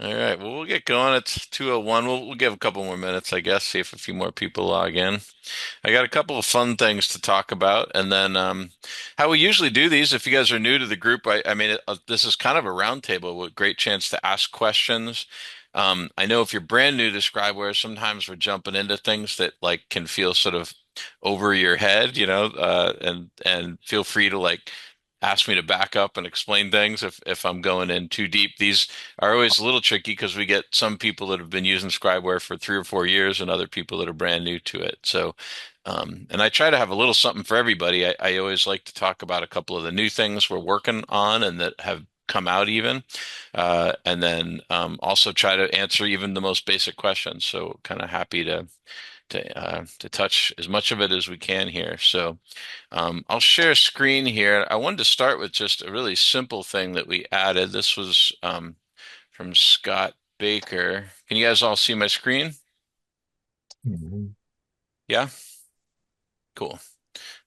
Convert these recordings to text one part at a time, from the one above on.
All right. Well, we'll get going. It's 2:01. We'll give a couple more minutes, I guess, see if a few more people log in. I got a couple of fun things to talk about, and then how we usually do these. If you guys are new to the group, this is kind of a roundtable with great chance to ask questions. I know if you're brand new to Scribeware, sometimes we're jumping into things that like can feel sort of over your head, and feel free to like ask me to back up and explain things if I'm going in too deep. These are always a little tricky because we get some people that have been using Scribeware for 3 or 4 years and other people that are brand new to it. So, and I try to have a little something for everybody. I always like to talk about a couple of the new things we're working on and that have come out even, and then also try to answer even the most basic questions. So, kind of happy to touch as much of it as we can here. So, I'll share a screen here. I wanted to start with just a really simple thing that we added. This was from Scott Baker. Can you guys all see my screen? Mhm. Yeah? Cool.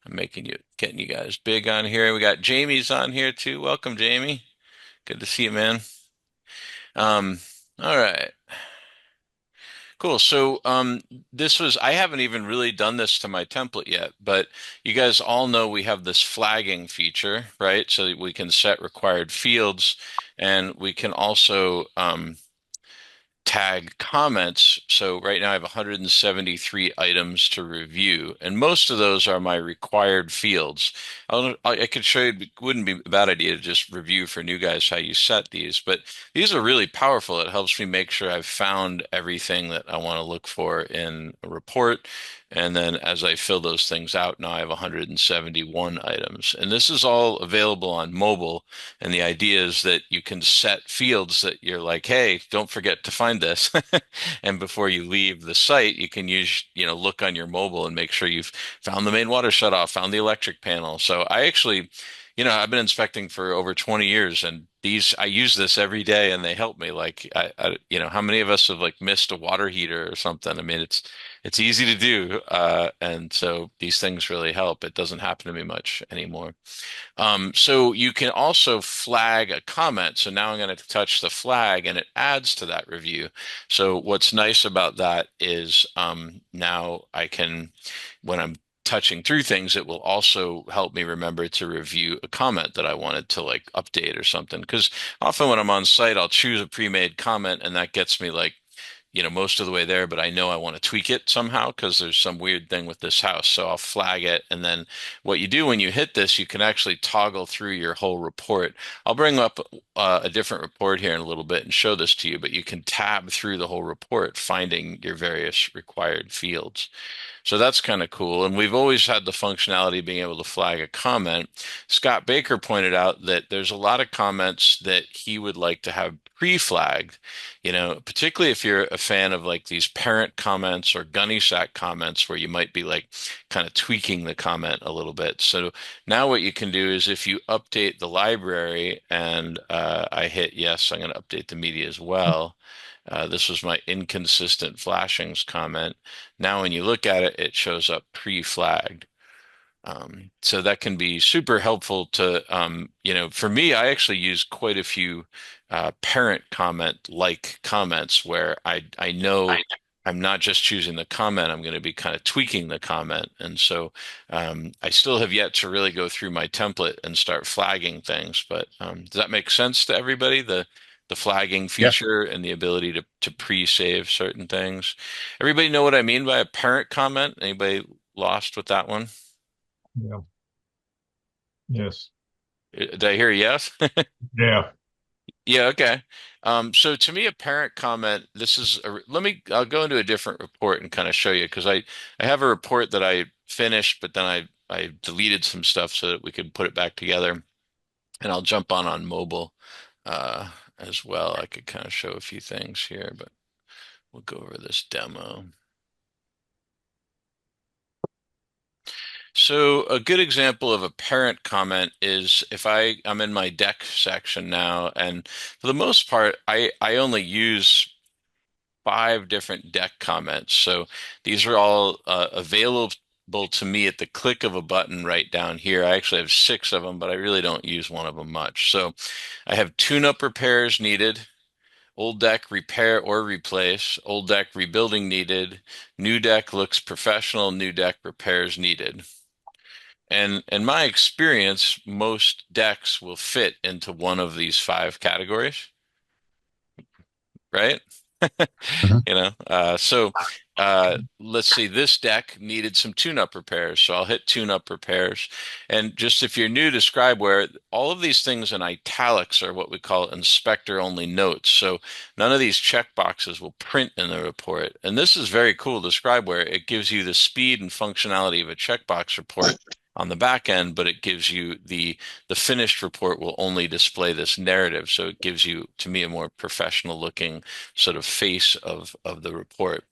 Getting you guys big on here. We got Jamie's on here too. Welcome, Jamie. Good to see you, man. Um, all right. Cool. So, I haven't even really done this to my template yet, but you guys all know we have this flagging feature, right? So that we can set required fields and we can also, tag comments. So right now I have 173 items to review, and most of those are my required fields. I could show you, it wouldn't be a bad idea to just review for new guys how you set these, but these are really powerful. It helps me make sure I've found everything that I want to look for in a report. And then as I fill those things out, now I have 171 items. And this is all available on mobile. And the idea is that you can set fields that you're like, hey, don't forget to find this. And before you leave the site, you can look on your mobile and make sure you've found the main water shutoff, found the electric panel. So I actually, I've been inspecting for over 20 years and I use this every day and they help me. Like, how many of us have like missed a water heater or something? I mean, it's easy to do. And so these things really help. It doesn't happen to me much anymore. So you can also flag a comment. So now I'm going to touch the flag and it adds to that review. So what's nice about that is now when I'm touching through things, it will also help me remember to review a comment that I wanted to like update or something. Because often when I'm on site, I'll choose a pre-made comment and that gets me like most of the way there, but I know I want to tweak it somehow because there's some weird thing with this house. So I'll flag it. And then what you do when you hit this, you can actually toggle through your whole report. I'll bring up a different report here in a little bit and show this to you, but you can tab through the whole report, finding your various required fields. So that's kind of cool. And we've always had the functionality of being able to flag a comment. Scott Baker pointed out that there's a lot of comments that he would like to have pre-flagged, particularly if you're a fan of like these parent comments or gunny sack comments where you might be like kind of tweaking the comment a little bit. So now what you can do is if you update the library and I hit yes, I'm going to update the media as well. This was my inconsistent flashings comment. Now, when you look at it, it shows up pre-flagged. So that can be super helpful for me, I actually use quite a few parent comment like comments where I know I'm not just choosing the comment, I'm going to be kind of tweaking the comment. And so I still have yet to really go through my template and start flagging things. But does that make sense to everybody? The flagging Yeah. feature and the ability to pre-save certain things. Everybody know what I mean by a parent comment? Anybody lost with that one? Yeah. Yes. Did I hear a yes? Yeah. Yeah, okay. So to me, a parent comment, I'll go into a different report and kind of show you because I have a report that I finished, but then I deleted some stuff so that we could put it back together. And I'll jump on mobile as well. I could kind of show a few things here, but we'll go over this demo. So a good example of a parent comment is if I'm in my deck section now, and for the most part, I only use 5 different deck comments. So these are all available to me at the click of a button right down here. I actually have 6 of them, but I really don't use one of them much. So I have tune-up repairs needed. Old deck repair or replace. Old deck rebuilding needed. New deck looks professional. New deck repairs needed. And in my experience, most decks will fit into one of these five categories, right? Mhm. Let's see, this deck needed some tune-up repairs, so I'll hit tune-up repairs. And just if you're new to Scribeware, all of these things in italics are what we call inspector-only notes. So none of these checkboxes will print in the report. And this is very cool to Scribeware. It gives you the speed and functionality of a checkbox report on the back end, but it gives you the finished report will only display this narrative. So it gives you, to me, a more professional looking sort of face of the report.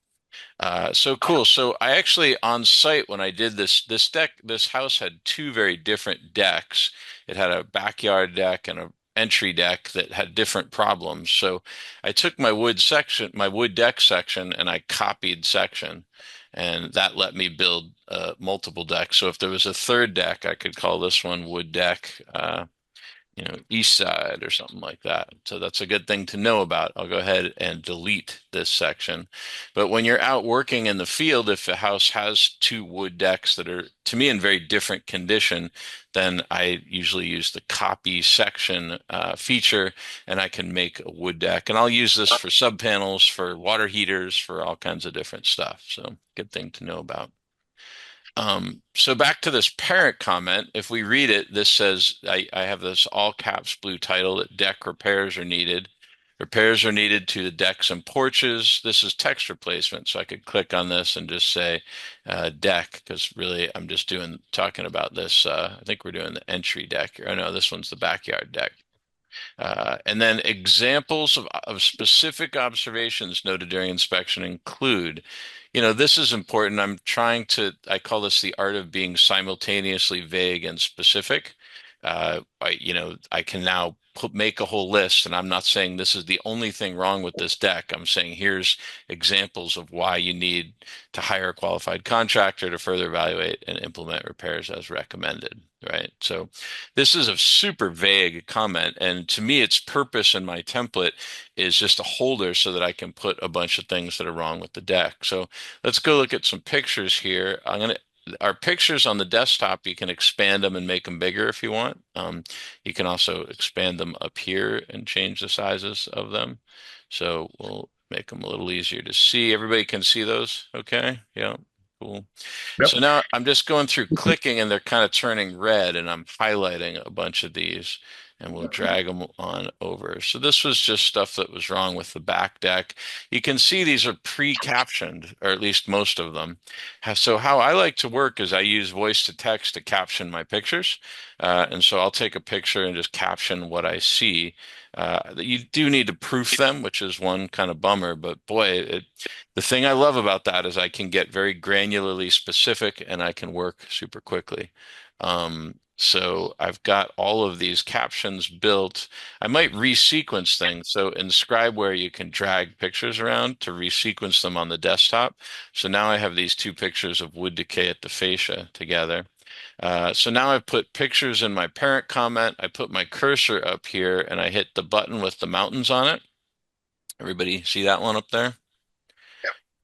So cool. So I actually on site when I did this house had two very different decks. It had a backyard deck and a entry deck that had different problems. So I took my wood deck section, and I copied section, and that let me build multiple decks. So if there was a third deck, I could call this one wood deck. East side or something like that. So that's a good thing to know about. I'll go ahead and delete this section. But when you're out working in the field, if a house has two wood decks that are, to me, in very different condition, then I usually use the copy section feature, and I can make a wood deck. And I'll use this for sub panels, for water heaters, for all kinds of different stuff. So good thing to know about. So back to this parent comment, if we read it, this says, I have this all caps blue title that deck repairs are needed. Repairs are needed to the decks and porches. This is text replacement. So I could click on this and just say deck, because really I'm just talking about this. I think we're doing the entry deck. Oh no, this one's the backyard deck. And then examples of specific observations noted during inspection include, this is important. I call this the art of being simultaneously vague and specific. I can now make a whole list, and I'm not saying this is the only thing wrong with this deck. I'm saying here's examples of why you need to hire a qualified contractor to further evaluate and implement repairs as recommended, right? So this is a super vague comment, and to me, its purpose in my template is just a holder so that I can put a bunch of things that are wrong with the deck. So let's go look at some pictures here. Our pictures on the desktop, you can expand them and make them bigger if you want. You can also expand them up here and change the sizes of them. So we'll make them a little easier to see. Everybody can see those, okay? Yeah, cool. So Yep. now I'm just going through clicking, and they're kind of turning red, and I'm highlighting a bunch of these, and we'll drag them on over. So this was just stuff that was wrong with the back deck. You can see these are pre-captioned, or at least most of them. So how I like to work is I use voice to text to caption my pictures. And so I'll take a picture and just caption what I see. You do need to proof them, which is one kind of bummer, but boy, the thing I love about that is I can get very granularly specific, and I can work super quickly. So I've got all of these captions built. I might resequence things. So in Scribeware, you can drag pictures around to resequence them on the desktop. So now I have these two pictures of wood decay at the fascia together. So now I put pictures in my parent comment. I put my cursor up here, and I hit the button with the mountains on it. Everybody see that one up there?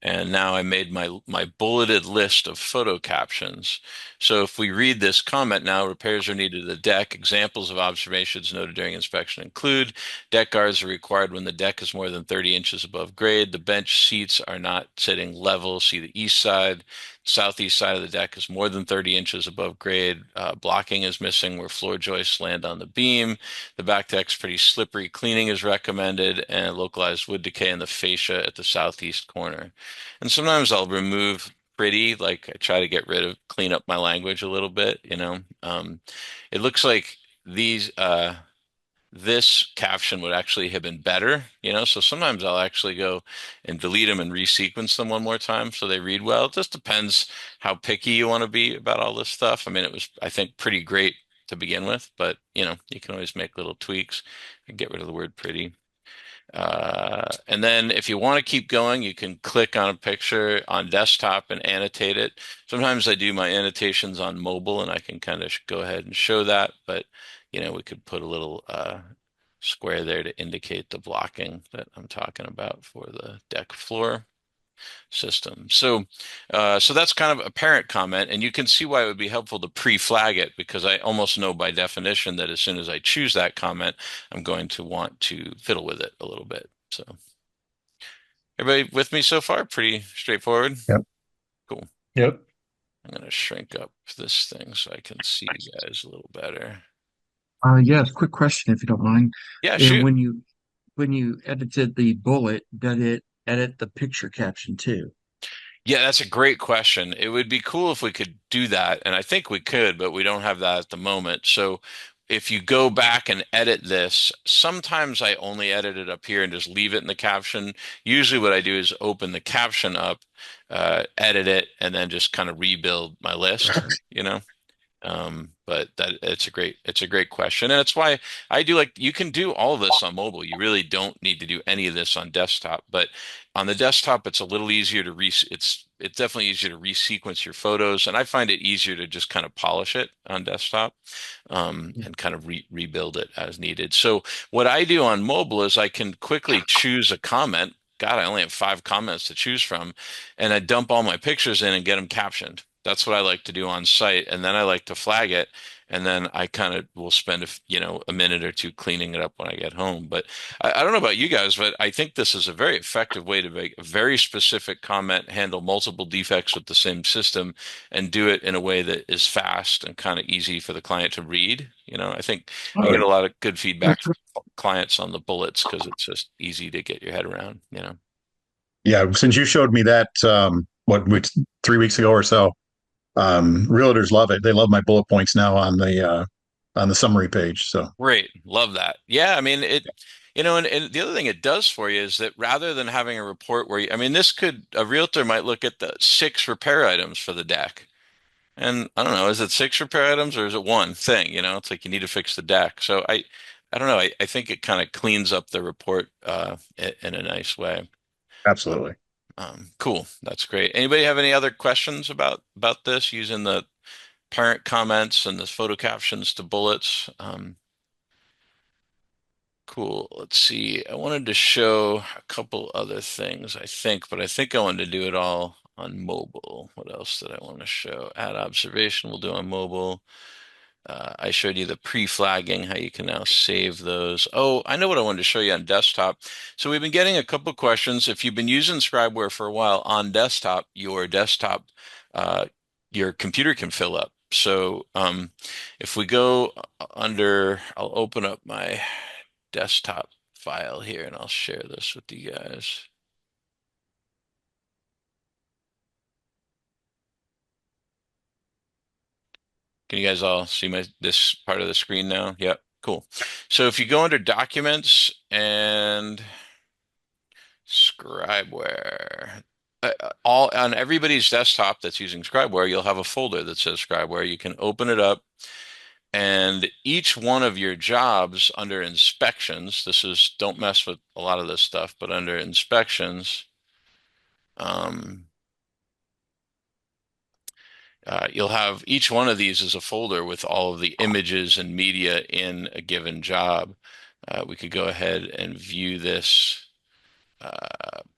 And now I made my bulleted list of photo captions. So if we read this comment now, repairs are needed to the deck. Examples of observations noted during inspection include deck guards are required when the deck is more than 30 inches above grade. The bench seats are not sitting level. See the east side. Southeast side of the deck is more than 30 inches above grade. Blocking is missing where floor joists land on the beam. The back deck's pretty slippery. Cleaning is recommended, and localized wood decay in the fascia at the southeast corner. And sometimes I'll remove pretty, like I try to get rid of, clean up my language a little bit. It looks like this caption would actually have been better. So sometimes I'll actually go and delete them and resequence them one more time so they read well. It just depends how picky you want to be about all this stuff. I mean, it was, I think, pretty great to begin with, but you can always make little tweaks and get rid of the word pretty. And then if you want to keep going, you can click on a picture on desktop and annotate it. Sometimes I do my annotations on mobile, and I can kind of go ahead and show that, but we could put a little square there to indicate the blocking that I'm talking about for the deck floor system. So that's kind of a parent comment, and you can see why it would be helpful to pre-flag it because I almost know by definition that as soon as I choose that comment, I'm going to want to fiddle with it a little bit. So everybody with me so far? Pretty straightforward. Yep. Cool. Yep. I'm going to shrink up this thing so I can see you guys a little better. Yes, quick question if you don't mind. Yeah, And shoot. when you edited the bullet, did it edit the picture caption too? Yeah, that's a great question. It would be cool if we could do that, and I think we could, but we don't have that at the moment. So if you go back and edit this, sometimes I only edit it up here and just leave it in the caption. Usually what I do is open the caption up, edit it, and then just kind of rebuild my list, you know? But that it's a great question. And it's why I do like you can do all of this on mobile. You really don't need to do any of this on desktop. But on the desktop, it's a little easier to it's definitely easier to resequence your photos. And I find it easier to just kind of polish it on desktop, and kind of rebuild it as needed. So what I do on mobile is I can quickly choose a comment. God, I only have 5 comments to choose from, and I dump all my pictures in and get them captioned. That's what I like to do on site, and then I like to flag it, and then I kind of will spend a minute or two cleaning it up when I get home. But I don't know about you guys, but I think this is a very effective way to make a very specific comment, handle multiple defects with the same system, and do it in a way that is fast and kind of easy for the client to read. I think I Oh, get a lot of good feedback that's from clients on the bullets because it's just easy to get your head around. Yeah. Since you showed me that, 3 weeks ago or so, realtors love it. They love my bullet points now on the summary page. So Great. Love that. Yeah, I mean and the other thing it does for you is that rather than having a report where I mean, a realtor might look at the 6 repair items for the deck. And I don't know, is it 6 repair items or is it one thing? It's like you need to fix the deck. So I don't know. I think it kind of cleans up the report in a nice way. absolutely. Cool. That's great. Anybody have any other questions about this using the parent comments and the photo captions to bullets? Cool. Let's see. I wanted to show a couple other things, I think, but I think I wanted to do it all on mobile. What else did I want to show? Add observation we'll do on mobile. I showed you the pre-flagging, how you can now save those. Oh, I know what I wanted to show you on desktop. So we've been getting a couple questions. If you've been using Scribeware for a while on desktop, uh, your computer can fill up. So if we go under, I'll open up my desktop file here and I'll share this with you guys. Can you guys all see this part of the screen now? Yep, cool. So if you go under Documents and Scribeware, all on everybody's desktop that's using Scribeware, you'll have a folder that says Scribeware. You can open it up, and each one of your jobs under Inspections, don't mess with a lot of this stuff, but under Inspections, um, you'll have each one of these as a folder with all of the images and media in a given job. We could go ahead and view this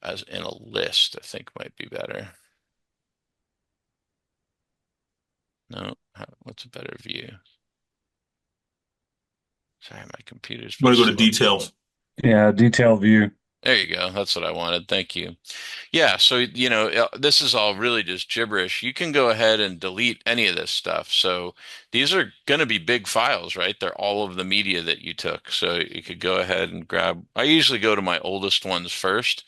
as in a list, I think might be better. No, what's a better view? Sorry, my computer's I'm been going to go to slow. details. Yeah, detail view. There you go. That's what I wanted. Thank you. Yeah, so this is all really just gibberish. You can go ahead and delete any of this stuff. So these are going to be big files, right? They're all of the media that you took. So you could go ahead and grab. I usually go to my oldest ones first,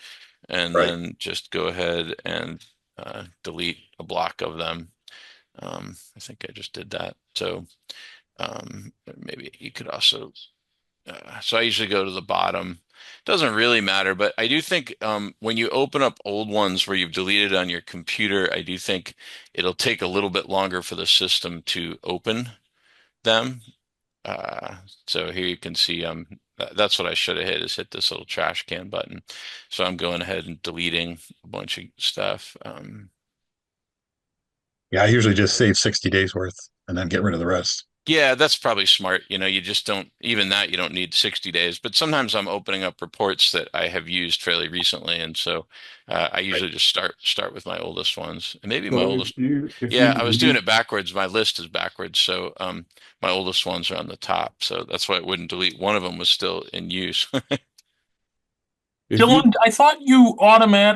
and Right. then just go ahead and delete a block of them. I think I just did that. So maybe you could also. So I usually go to the bottom. Doesn't really matter, but I do think when you open up old ones where you've deleted on your computer, I do think it'll take a little bit longer for the system to open them. Uh, so here you can see that's what I should have hit is hit this little trash can button. So I'm going ahead and deleting a bunch of stuff. Yeah, I usually just save 60 days worth and then get rid of the rest. Yeah, that's probably smart. You just don't, even that, you don't need 60 days. But sometimes I'm opening up reports that I have used fairly recently. And so I Right. usually just start with my oldest ones. And maybe my So oldest, if yeah, you I was doing delete it backwards. My list is backwards. So my oldest ones are on the top. So that's why I wouldn't delete. One of them was still in use. if you Dylan, I thought you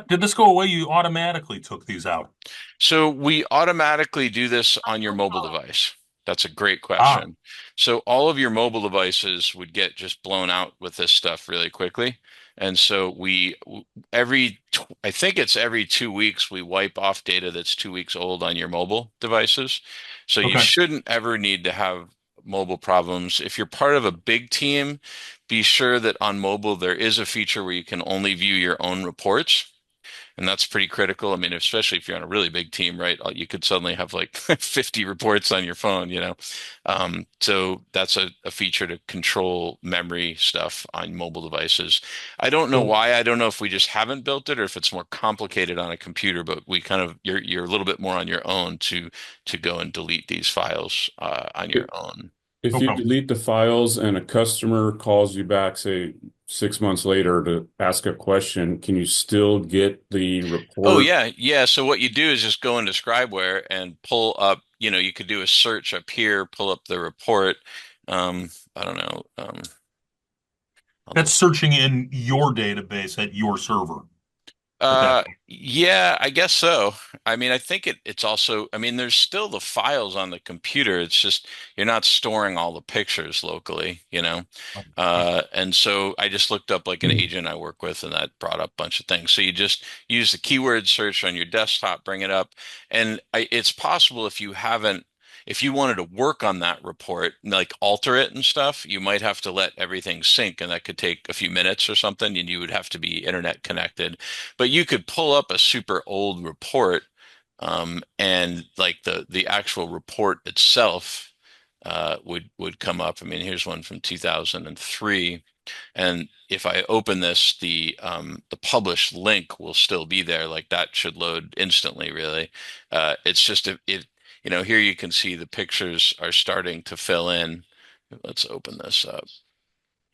did this go away? You automatically took these out. So we automatically do this on your mobile device. That's a great Ah, question. So all of your mobile devices would get just blown out with this stuff really quickly. And so I think it's every 2 weeks we wipe off data that's 2 weeks old on your mobile devices. So you okay. shouldn't ever need to have mobile problems. If you're part of a big team, be sure that on mobile there is a feature where you can only view your own reports. And that's pretty critical. I mean, especially if you're on a really big team, right? You could suddenly have like 50 reports on your phone. So that's a feature to control memory stuff on mobile devices. I don't know so why. I don't know if we just haven't built it or if it's more complicated on a computer, but we kind of you're a little bit more on your own to go and delete these files on your i- own. if you Okay. delete the files and a customer calls you back, say 6 months later to ask a question, can you still get the Oh report? yeah, yeah. So what you do is just go into Scribeware and pull up, you could do a search up here, pull up the report. I don't know. I'll That's just searching in your database at your server at that point. yeah, I guess so. I mean, I think it's also, I mean, there's still the files on the computer. It's just you're not storing all the pictures locally. And so I just looked up like an agent I work with, and that brought up a bunch of things. So you just use the keyword search on your desktop, bring it up, and it's possible if you wanted to work on that report, like alter it and stuff, you might have to let everything sync, and that could take a few minutes or something, and you would have to be internet connected. But you could pull up a super old report, and like the actual report itself would come up. I mean, here's one from 2003, and if I open this, the published link will still be there. Like that should load instantly, really. It's just here you can see the pictures are starting to fill in. Let's open this up.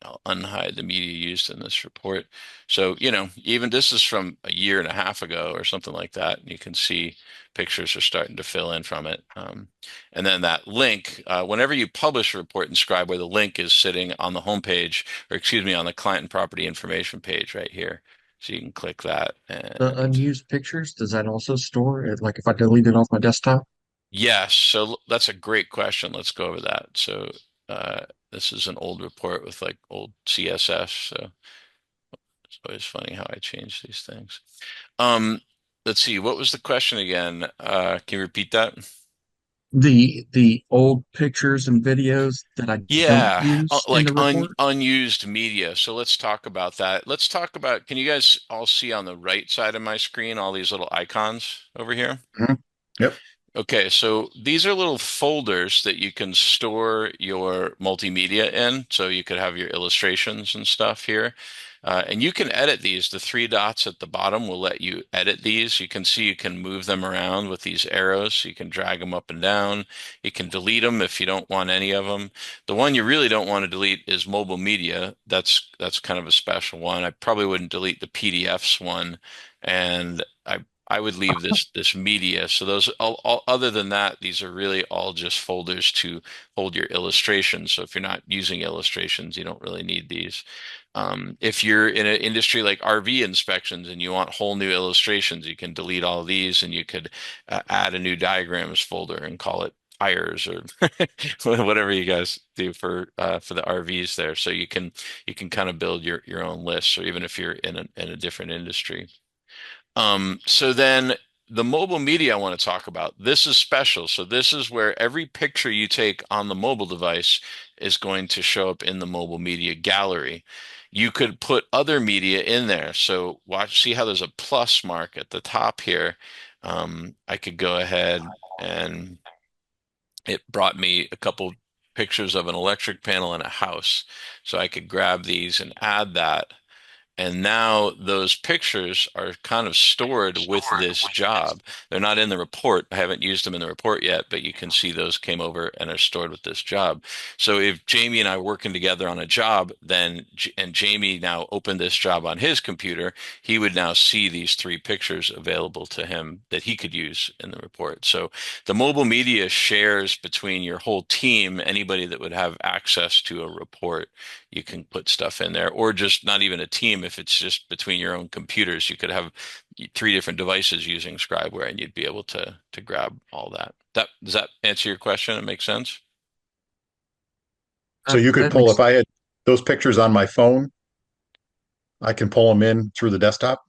I'll unhide the media used in this report. So, even this is from a year and a half ago or something like that. And you can see pictures are starting to fill in from it. And then that link, whenever you publish a report in Scribe, where the link is sitting on the home page, or excuse me, on the client and property information page right here. So you can click that. The And unused pictures, does that also store it? Like if I delete it off my desktop? yes, so that's a great question. Let's go over that. So this is an old report with like old CSS. So it's always funny how I change these things. Um, let's see, what was the question again? Can you repeat that? The old pictures and videos that I don't Yeah, use in like the report? unused media. So let's talk about that. Let's talk about, can you guys all see on the right side of my screen all these little icons over here? Mhm. Yep. Okay, so these are little folders that you can store your multimedia in. So you could have your illustrations and stuff here. And you can edit these. The three dots at the bottom will let you edit these. You can see you can move them around with these arrows. You can drag them up and down. You can delete them if you don't want any of them. The one you really don't want to delete is mobile media. That's kind of a special one. I probably wouldn't delete the PDFs one. And I would leave this media. So those all other than that, these are really all just folders to hold your illustrations. So if you're not using illustrations, you don't really need these. If you're in an industry like RV inspections and you want whole new illustrations, you can delete all of these and you could add a new diagrams folder and call it tires or whatever you guys do for the RVs there. So you can kind of build your own list, or even if you're in a different industry. So then the mobile media I want to talk about, this is special. So this is where every picture you take on the mobile device is going to show up in the mobile media gallery. You could put other media in there. So see how there's a plus mark at the top here. I could go ahead and it brought me a couple pictures of an electric panel in a house. So I could grab these and add that. And now those pictures are kind of stored with this job. They're not in the report. I haven't used them in the report yet, but you can see those came over and are stored with this job. So if Jamie and I are working together on a job, and Jamie now opened this job on his computer, he would now see these three pictures available to him that he could use in the report. So the mobile media shares between your whole team, anybody that would have access to a report, you can put stuff in there, or just not even a team. If it's just between your own computers, you could have three different devices using Scribeware, and you'd be able to grab all that. Does that answer your question? It makes sense? So you could That pull, makes if I had those pictures on my phone, I can pull them in through the desktop.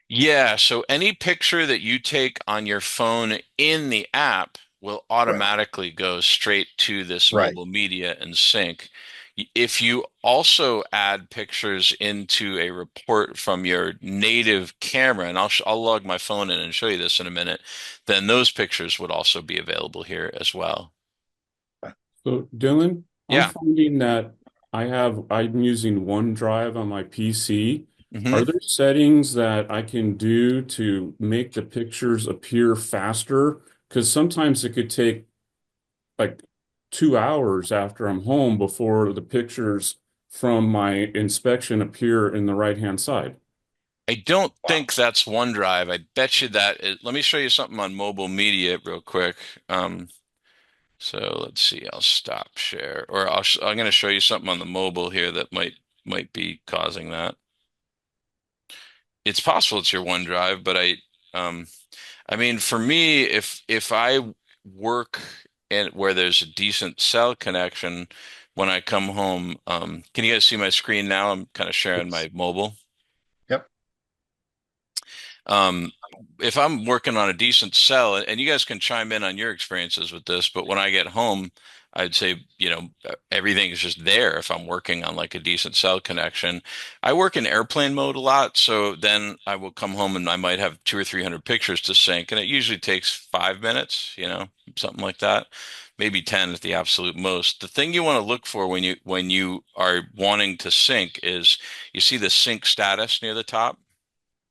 Yeah, so any picture that you take on your phone in the app will Right. automatically go straight to this Right. mobile media and sync. If you also add pictures into a report from your native camera, and I'll log my phone in and show you this in a minute, then those pictures would also be available here as well. So Dylan, I'm Yeah. finding that I'm using OneDrive on my PC. Are hmm there settings that I can do to make the pictures appear faster? Because sometimes it could take like 2 hours after I'm home before the pictures from my inspection appear in the right-hand side. I don't think that's OneDrive. I bet you let me show you something on mobile media real quick. So let's see, I'll stop share, or I'm going to show you something on the mobile here that might be causing that. It's possible it's your OneDrive, but I mean, for me, if I work in where there's a decent cell connection when I come home, can you guys see my screen now? I'm kind of sharing Yes. my mobile. Yep. Um, if I'm working on a decent cell, and you guys can chime in on your experiences with this, but when I get home, I'd say, everything is just there if I'm working on like a decent cell connection. I work in airplane mode a lot, so then I will come home and I might have 200 or 300 pictures to sync, and it usually takes 5 minutes, something like that, maybe 10 at the absolute most. The thing you want to look for when you are wanting to sync is you see the sync status near the top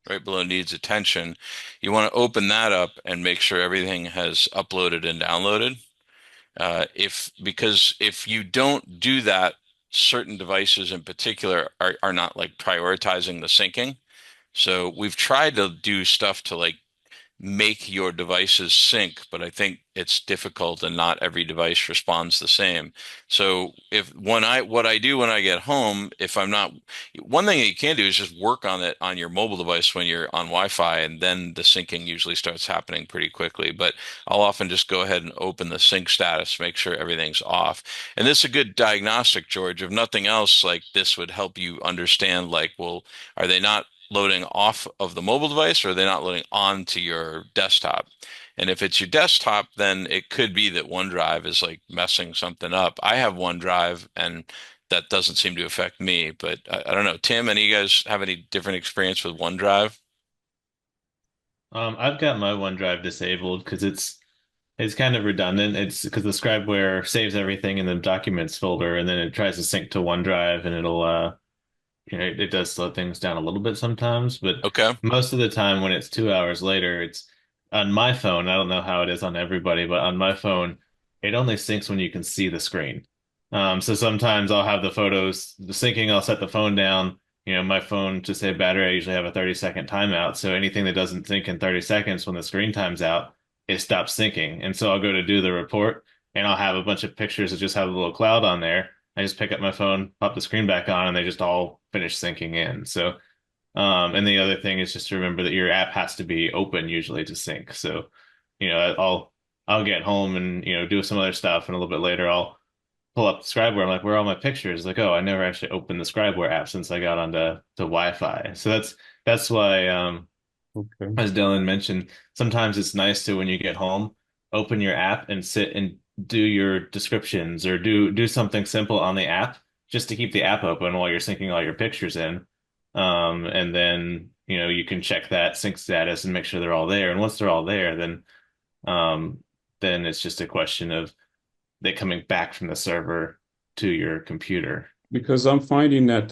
right below needs attention. You want to open that up and make sure everything has uploaded and downloaded. If because if you don't do that, certain devices in particular are not like prioritizing the syncing. So we've tried to do stuff to like make your devices sync, but I think it's difficult and not every device responds the same. So what I do when I get home, if I'm not, one thing that you can do is just work on it on your mobile device when you're on Wi-Fi, and then the syncing usually starts happening pretty quickly. But I'll often just go ahead and open the sync status, make sure everything's off. And this is a good diagnostic, George. If nothing else, like this would help you understand, like, well, are they not loading off of the mobile device, or are they not loading onto your desktop? And if it's your desktop, then it could be that OneDrive is like messing something up. I have OneDrive and that doesn't seem to affect me, but I don't know. Tim, any of you guys have any different experience with OneDrive? I've got my OneDrive disabled because it's kind of redundant. It's because the Scribeware saves everything in the documents folder and then it tries to sync to OneDrive and it'll it does slow things down a little bit sometimes, but Okay. most of the time when it's 2 hours later, it's on my phone. I don't know how it is on everybody, but on my phone, it only syncs when you can see the screen. So sometimes I'll have the photos the syncing, I'll set the phone down. My phone to save battery, I usually have a 30-second timeout. So anything that doesn't sync in 30 seconds when the screen times out, it stops syncing. And so I'll go to do the report and I'll have a bunch of pictures that just have a little cloud on there. I just pick up my phone, pop the screen back on, and they just all finish syncing in. So, and the other thing is just to remember that your app has to be open usually to sync. So, you know, I'll get home and do some other stuff, and a little bit later I'll pull up Scribeware. I'm like, where are all my pictures? Like, oh, I never actually opened the Scribeware app since I got onto Wi-Fi. So that's why Okay. as Dylan mentioned, sometimes it's nice to when you get home, open your app and sit and do your descriptions or do something simple on the app just to keep the app open while you're syncing all your pictures in. And then, you can check that sync status and make sure they're all there. And once they're all there, um, then it's just a question of they coming back from the server to your computer. Because I'm finding that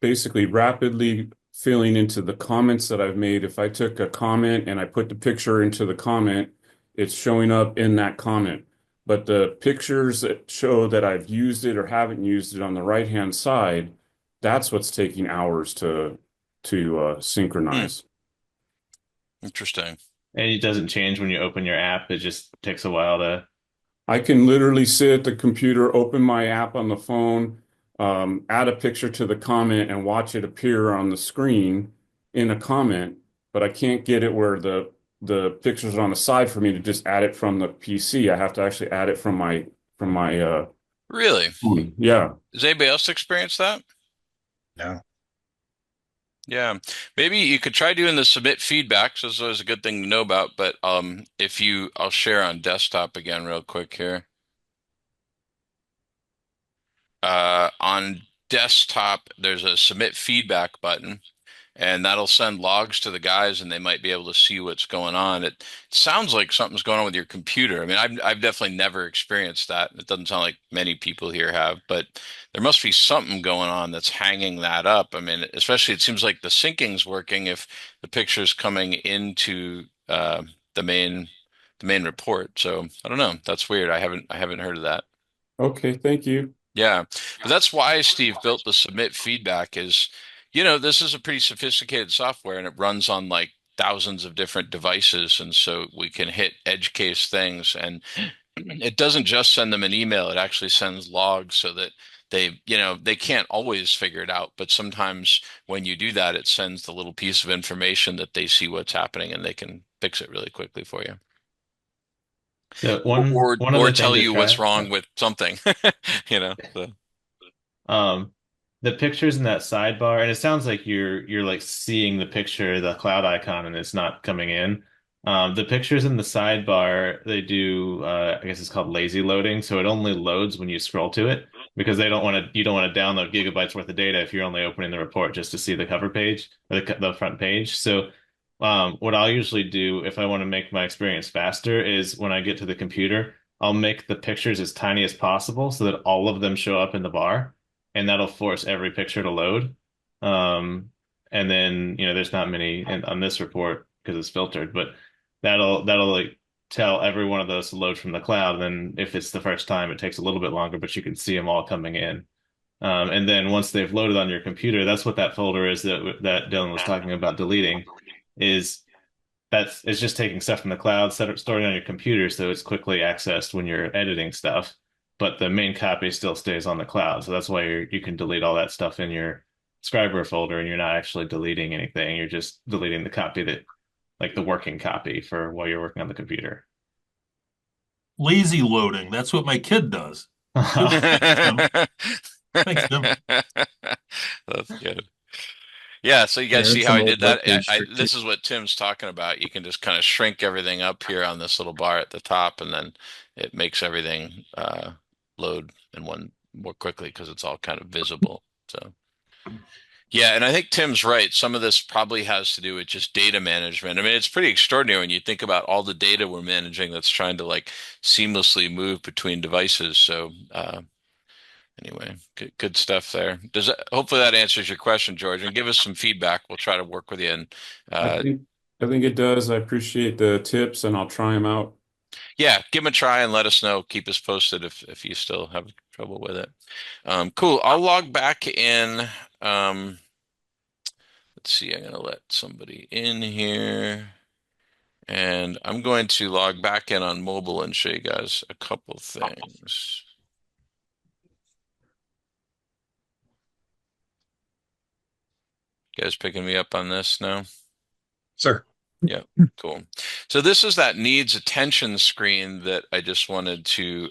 basically rapidly filling into the comments that I've made. If I took a comment and I put the picture into the comment, it's showing up in that comment. But the pictures that show that I've used it or haven't used it on the right-hand side, that's what's taking hours to Hmm, synchronize. interesting. And it doesn't change when you open your app. It just takes a while to. I can literally sit at the computer, open my app on the phone, add a picture to the comment and watch it appear on the screen in a comment, but I can't get it where the pictures are on the side for me to just add it from the PC. I have to actually add it from my Really? phone. Yeah. Does anybody else experience that? No. Yeah, maybe you could try doing the submit feedback. So it's always a good thing to know about. But if you, I'll share on desktop again real quick here. On desktop, there's a submit feedback button, and that'll send logs to the guys, and they might be able to see what's going on. It sounds like something's going on with your computer. I mean, I've definitely never experienced that. It doesn't sound like many people here have, but there must be something going on that's hanging that up. I mean, especially it seems like the syncing's working if the picture's coming into the main the main report. So I don't know. That's weird. I haven't heard of that. Okay, thank you. Yeah, but that's why Steve built the submit feedback is, this is a pretty sophisticated software and it runs on like thousands of different devices. And so we can hit edge case things and it doesn't just send them an email, it actually sends logs so that they can't always figure it out. But sometimes when you do that, it sends the little piece of information that they see what's happening and they can fix it really quickly for you. The Or, one or, one or other thing tell to you what's try. wrong with something, so. Um, the pictures in that sidebar, and it sounds like you're like seeing the picture, the cloud icon, and it's not coming in. The pictures in the sidebar, they do, I guess it's called lazy loading, so it only loads when you scroll to it because you don't want to download gigabytes worth of data if you're only opening the report just to see the cover page or the front page. So, what I'll usually do if I want to make my experience faster is when I get to the computer, I'll make the pictures as tiny as possible so that all of them show up in the bar and that'll force every picture to load. Um, and then, there's not many on this report because it's filtered, but that'll like tell every one of those to load from the cloud. And then if it's the first time, it takes a little bit longer, but you can see them all coming in. And then once they've loaded on your computer, that's what that folder is that Dylan was talking about deleting, is that's it's just taking stuff from the cloud, storing it on your computer so it's quickly accessed when you're editing stuff. But the main copy still stays on the cloud. So that's why you can delete all that stuff in your Scriber folder and you're not actually deleting anything. You're just deleting the copy like the working copy for while you're working on the computer. Lazy loading. That's what my kid does. Good. Tim. Thanks, Tim. That's good. Yeah, so you guys Yeah, see it's how an I old did web that? page trick too. This is what Tim's talking about. You can just kind of shrink everything up here on this little bar at the top, and then it makes everything load in one more quickly because it's all kind of visible. So yeah, and I think Tim's right. Some of this probably has to do with just data management. I mean, it's pretty extraordinary when you think about all the data we're managing that's trying to like seamlessly move between devices. So anyway, good stuff there. Hopefully that answers your question, George, and give us some feedback. We'll try to work with you. And I uh, think I think it does. I appreciate the tips and I'll try them out. yeah, give them a try and let us know. Keep us posted if you still have trouble with it. Cool. I'll log back in. Let's see. I'm gonna let somebody in here, and I'm going to log back in on mobile and show you guys a couple things. You guys picking me up on this now? Sir. Yeah, cool. So this is that needs attention screen that I just wanted to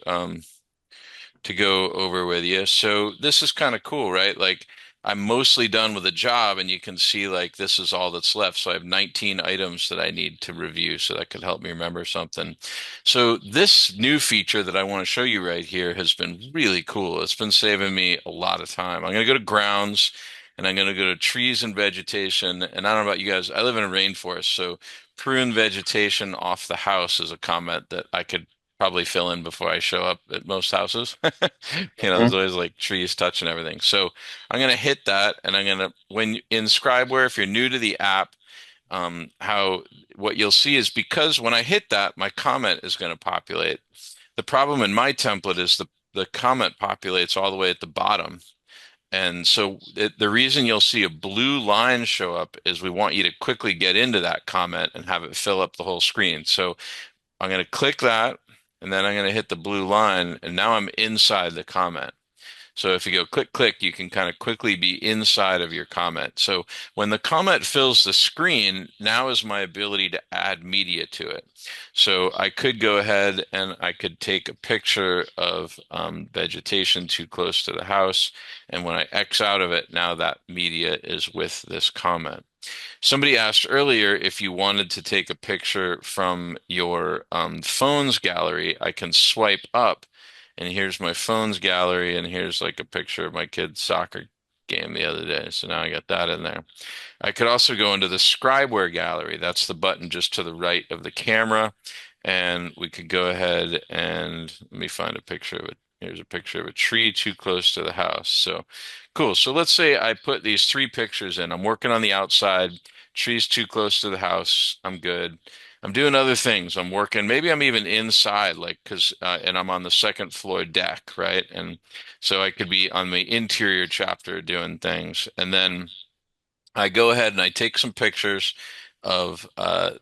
go over with you. So this is kind of cool, right? Like I'm mostly done with a job and you can see like this is all that's left. So I have 19 items that I need to review. So that could help me remember something. So this new feature that I want to show you right here has been really cool. It's been saving me a lot of time. I'm going to go to grounds and I'm going to go to trees and vegetation. And I don't know about you guys, I live in a rainforest. So prune vegetation off the house is a comment that I could probably fill in before I show up at most houses. There's Mhm. always like trees touching everything. So I'm gonna hit that, and I'm gonna when in Scribeware, if you're new to the app, how what you'll see is because when I hit that, my comment is going to populate. The problem in my template is the comment populates all the way at the bottom. And so the reason you'll see a blue line show up is we want you to quickly get into that comment and have it fill up the whole screen. So I'm going to click that, and then I'm going to hit the blue line, and now I'm inside the comment. So if you go click, click, you can kind of quickly be inside of your comment. So when the comment fills the screen, now is my ability to add media to it. So I could go ahead and I could take a picture of vegetation too close to the house. And when I X out of it, now that media is with this comment. Somebody asked earlier if you wanted to take a picture from your phones gallery. I can swipe up, and here's my phones gallery, and here's like a picture of my kid's soccer game the other day. So now I got that in there. I could also go into the Scribeware gallery. That's the button just to the right of the camera. And we could go ahead and let me find a picture of it. Here's a picture of a tree too close to the house. So cool. So let's say I put these three pictures in. I'm working on the outside. Trees too close to the house. I'm good. I'm doing other things. I'm working. Maybe I'm even inside, like, and I'm on the second floor deck, right? And so I could be on the interior chapter doing things. And then I go ahead and I take some pictures of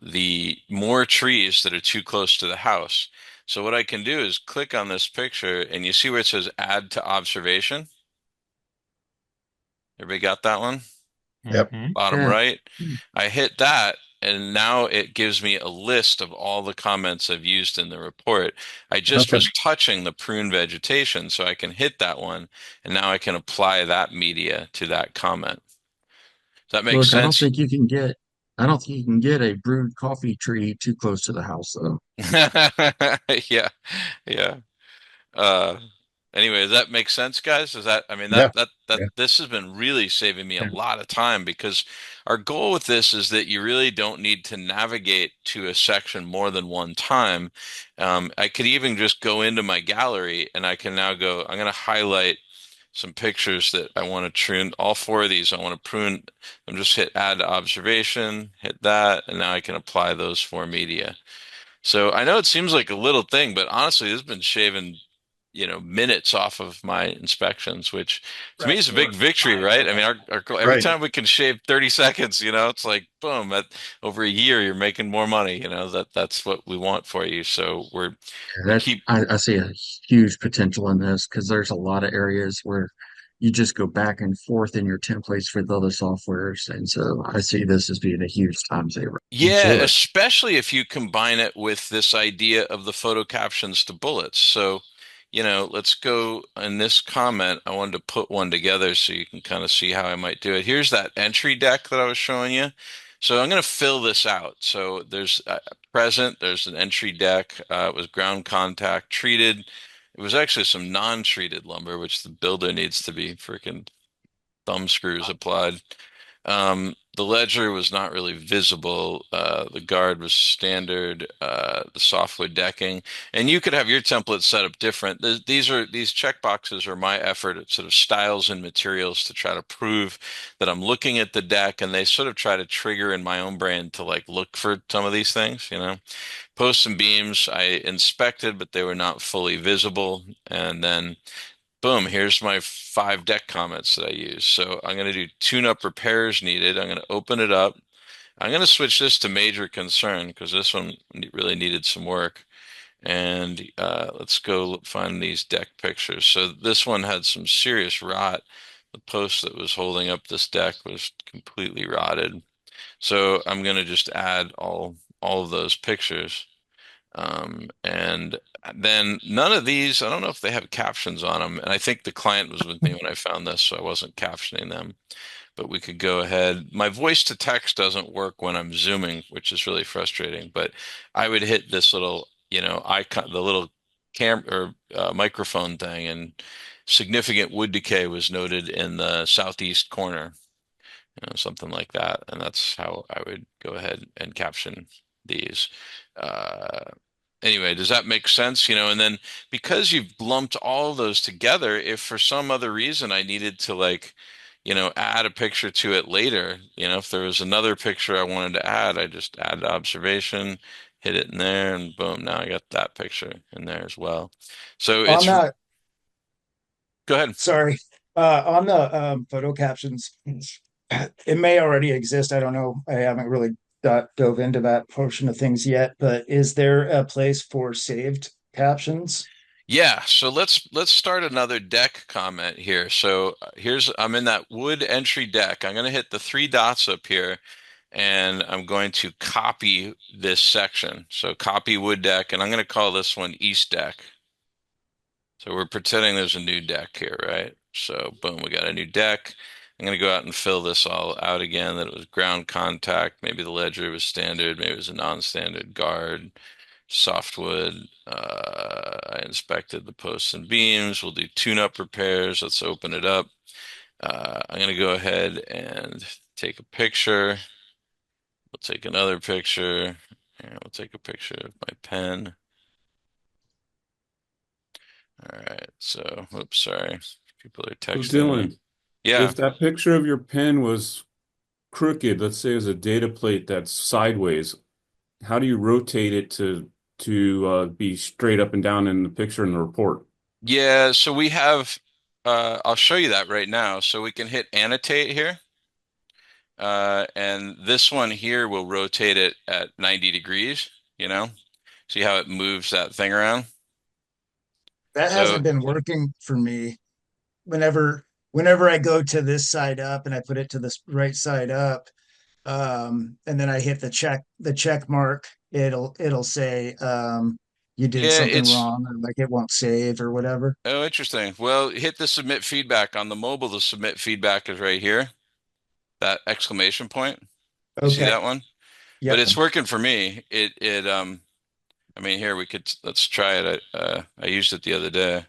the more trees that are too close to the house. So what I can do is click on this picture, and you see where it says add to observation? Everybody got that one? Yep. Hmm. Bottom Yeah. right. I hit that, and now it gives me a list of all the comments I've used in the report. I just Okay. was touching the prune vegetation, so I can hit that one, and now I can apply that media to that comment. Does that make Look, sense? I don't think you can get a brewed coffee tree too close to the house, though. Yeah, yeah. Uh, anyway, does that make sense, guys? Does that, I mean, Yeah. that Yeah. this has been really saving me a Yeah. lot of time because our goal with this is that you really don't need to navigate to a section more than one time. I could even just go into my gallery and I can now go, I'm going to highlight some pictures that I want to prune. All four of these I want to prune. I'm just hit add to observation, hit that, and now I can apply those four media. So I know it seems like a little thing, but honestly, this has been shaving, minutes off of my inspections, which to me is a big victory, right? I mean, our goal, every Right. time we can shave 30 seconds, it's like boom, over a year you're making more money, that's what we want for you. So we That keep I see a huge potential in this because there's a lot of areas where you just go back and forth in your templates for the other softwares, and so I see this as being a huge time saver. Let's Yeah, do it. especially if you combine it with this idea of the photo captions to bullets. So, let's go in this comment. I wanted to put one together so you can kind of see how I might do it. Here's that entry deck that I was showing you. So I'm going to fill this out. So there's present, there's an entry deck. It was ground contact treated. It was actually some non-treated lumber, which the builder needs to be freaking thumb screws applied. The ledger was not really visible. The guard was standard. The softwood decking, and you could have your template set up different. These checkboxes are my effort at sort of styles and materials to try to prove that I'm looking at the deck, and they sort of try to trigger in my own brain to like look for some of these things. Posts and beams I inspected, but they were not fully visible, and then boom, here's my 5 deck comments that I use. So I'm going to do tune-up repairs needed. I'm going to open it up. I'm going to switch this to major concern because this one really needed some work. And let's go find these deck pictures. So this one had some serious rot. The post that was holding up this deck was completely rotted. So I'm going to just add all of those pictures. And then none of these, I don't know if they have captions on them. And I think the client was with me when I found this, so I wasn't captioning them. But we could go ahead. My voice to text doesn't work when I'm zooming, which is really frustrating. But I would hit this little, icon, the little cam or microphone thing, and significant wood decay was noted in the southeast corner, something like that. And that's how I would go ahead and caption these. Uh, Anyway, does that make sense? And then because you've lumped all of those together, if for some other reason I needed to like, add a picture to it later, if there was another picture I wanted to add, I just add observation, hit it in there, and boom, now I got that picture in there as well. So On that, go ahead. sorry, on the photo captions, it may already exist. I don't know. I haven't really dove into that portion of things yet, but is there a place for saved captions? Yeah, so let's start another deck comment here. So I'm in that wood entry deck. I'm going to hit the three dots up here and I'm going to copy this section. So copy wood deck, and I'm going to call this one East deck. So we're pretending there's a new deck here, right? So boom, we got a new deck. I'm going to go out and fill this all out again, that it was ground contact. Maybe the ledger was standard. Maybe it was a non-standard guard, softwood. I inspected the posts and beams. We'll do tune-up repairs. Let's open it up. I'm going to go ahead and take a picture. We'll take another picture, and we'll take a picture of my pen. All right, so, oops, sorry. People are So texting me. Dylan, Yeah, if that picture of your pen was crooked, let's say it's a data plate that's sideways, how do you rotate it to be straight up and down in the picture in the report? yeah, so we have, I'll show you that right now. So we can hit annotate here. And this one here will rotate it at 90 degrees, you know? See how it moves that thing around? That So hasn't been working for me. Whenever I go to this side up and I put it to this right side up, and then I hit the check mark, it'll say you did yeah, something wrong, or like it won't save or whatever. oh, interesting. Well, hit the submit feedback on the mobile. The submit feedback is right here, that exclamation point. You see Okay. that one? But Yep. it's working for me. I mean, here let's try it. I used it the other day.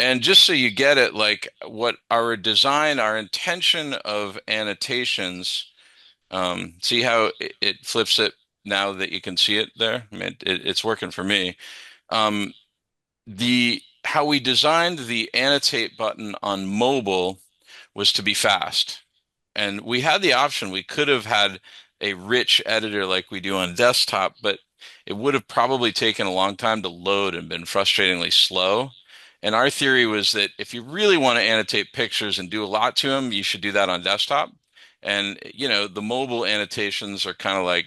And just so you get it, like what our design, our intention of annotations, see how it flips it now that you can see it there? I mean, it's working for me. Um, the how we designed the annotate button on mobile was to be fast. And we had the option. We could have had a rich editor like we do on desktop, but it would have probably taken a long time to load and been frustratingly slow. And our theory was that if you really want to annotate pictures and do a lot to them, you should do that on desktop. And, the mobile annotations are kind of like,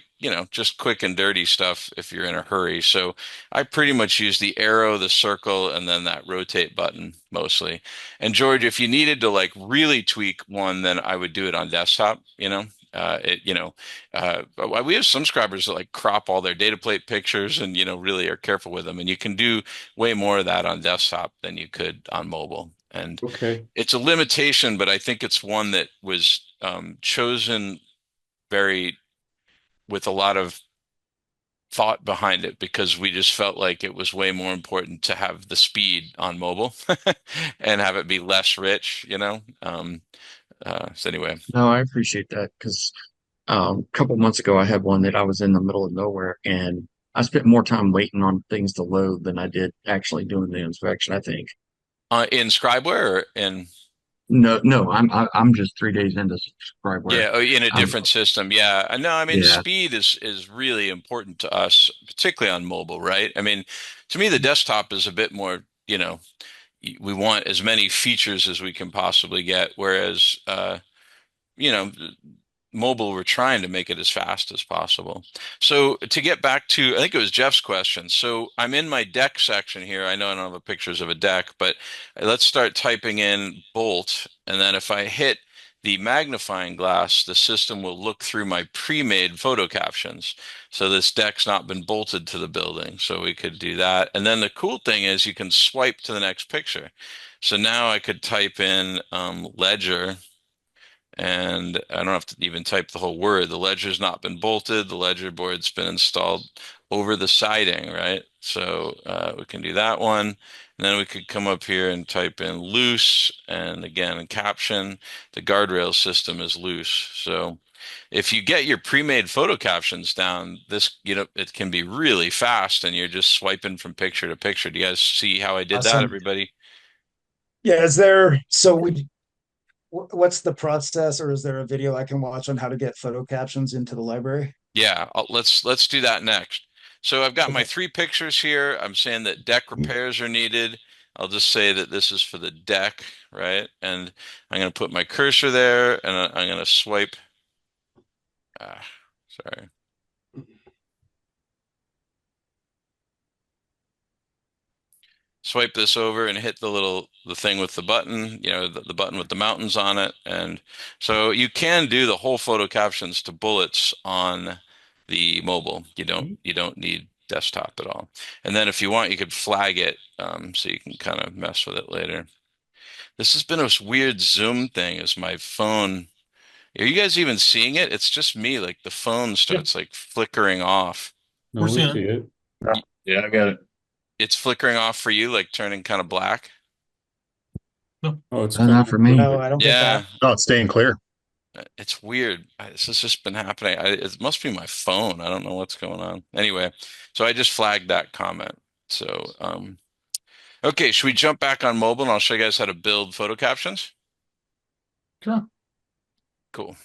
just quick and dirty stuff if you're in a hurry. So I pretty much use the arrow, the circle, and then that rotate button mostly. And George, if you needed to like really tweak one, then I would do it on desktop. We have some scribers that like crop all their data plate pictures and, really are careful with them. And you can do way more of that on desktop than you could on mobile. And Okay. it's a limitation, but I think it's one that was chosen very with a lot of thought behind it because we just felt like it was way more important to have the speed on mobile and have it be less rich. So anyway, No, I appreciate that because a couple months ago I had one that I was in the middle of nowhere and I spent more time waiting on things to load than I did actually doing the inspection, I think. in Scribeware or in No, no, I'm just 3 days into Scribeware. yeah, oh, in a I'm different system. Yeah, I know. I mean, yeah. speed is really important to us, particularly on mobile, right? I mean, to me, the desktop is a bit more, we want as many features as we can possibly get, whereas you know, mobile, we're trying to make it as fast as possible. So to get back to, I think it was Jeff's question. So I'm in my deck section here. I know I don't have pictures of a deck, but let's start typing in bolt. And then if I hit the magnifying glass, the system will look through my pre-made photo captions. So this deck's not been bolted to the building. So we could do that. And then the cool thing is you can swipe to the next picture. So now I could type in ledger and I don't have to even type the whole word. The ledger's not been bolted. The ledger board's been installed over the siding, right? So we can do that one. And then we could come up here and type in loose. And again, in caption, the guardrail system is loose. So if you get your pre-made photo captions down, this, it can be really fast and you're just swiping from picture to picture. Do you guys see how I did that, Awesome. everybody? Yeah, is there, so what's the process, or is there a video I can watch on how to get photo captions into the library? Yeah, let's do that next. So I've got my Okay. three pictures here. I'm saying that deck repairs are needed. I'll just say that this is for the deck, right? And I'm going to put my cursor there and I'm going to swipe. Ah, sorry. Swipe this over and hit the thing with the button, the button with the mountains on it. And so you can do the whole photo captions to bullets on the mobile. You don't need desktop at all. And then if you want, you could flag it, so you can kind of mess with it later. This has been a weird Zoom thing. Is my phone? Are you guys even seeing it? It's just me. Like the phone Yeah, starts like flickering off. we're No, we seeing see it. it. Yeah, I got it. It's flickering off for you, like turning kind of black. No. Oh, it's Not coming for me. No, I don't get Yeah. that. Oh, it's staying clear. It's weird. This has just been happening. It must be my phone. I don't know what's going on. Anyway, so I just flagged that comment. So, okay, should we jump back on mobile and I'll show you guys how to build photo captions? Sure. Cool.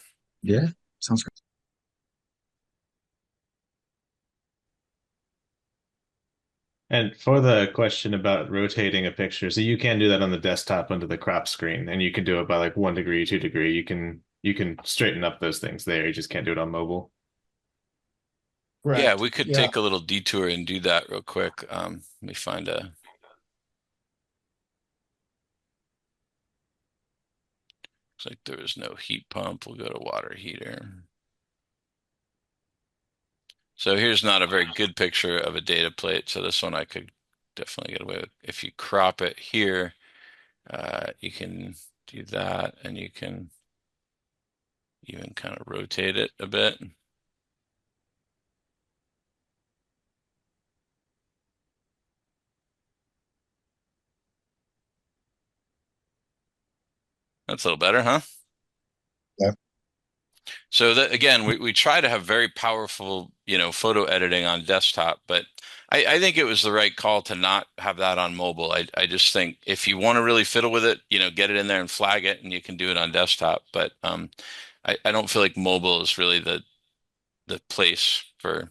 Yeah, sounds great. And for the question about rotating a picture, so you can do that on the desktop under the crop screen, and you can do it by like 1 degree, 2 degree. You can straighten up those things there. You just can't do it on mobile. Yeah, Correct. we could Yeah. take a little detour and do that real quick. Let me find a, looks like there is no heat pump. We'll go to water heater. So here's not a very good picture of a data plate. So this one I could definitely get away with. If you crop it here, you can do that and you can even kind of rotate it a bit. That's a little better, huh? Yeah. So that again, we try to have very powerful, photo editing on desktop, but I think it was the right call to not have that on mobile. I just think if you want to really fiddle with it, get it in there and flag it, and you can do it on desktop. But I don't feel like mobile is really the place for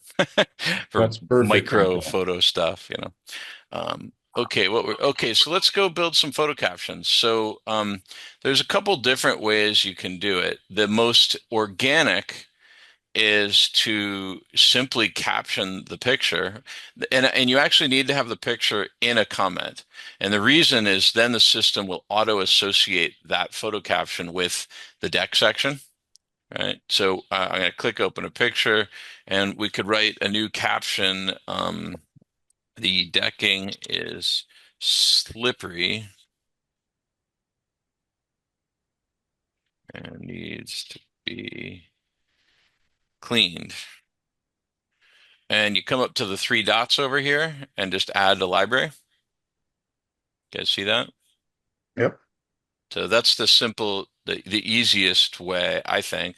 for That's perfect on micro that. photo stuff. Okay, okay, so let's go build some photo captions. So there's a couple different ways you can do it. The most organic is to simply caption the picture, and you actually need to have the picture in a comment. And the reason is then the system will auto associate that photo caption with the deck section. Right. So I'm going to click open a picture and we could write a new caption. The decking is slippery and needs to be cleaned. And you come up to the three dots over here and just add the library. You guys see that? Yep. So that's the easiest way, I think,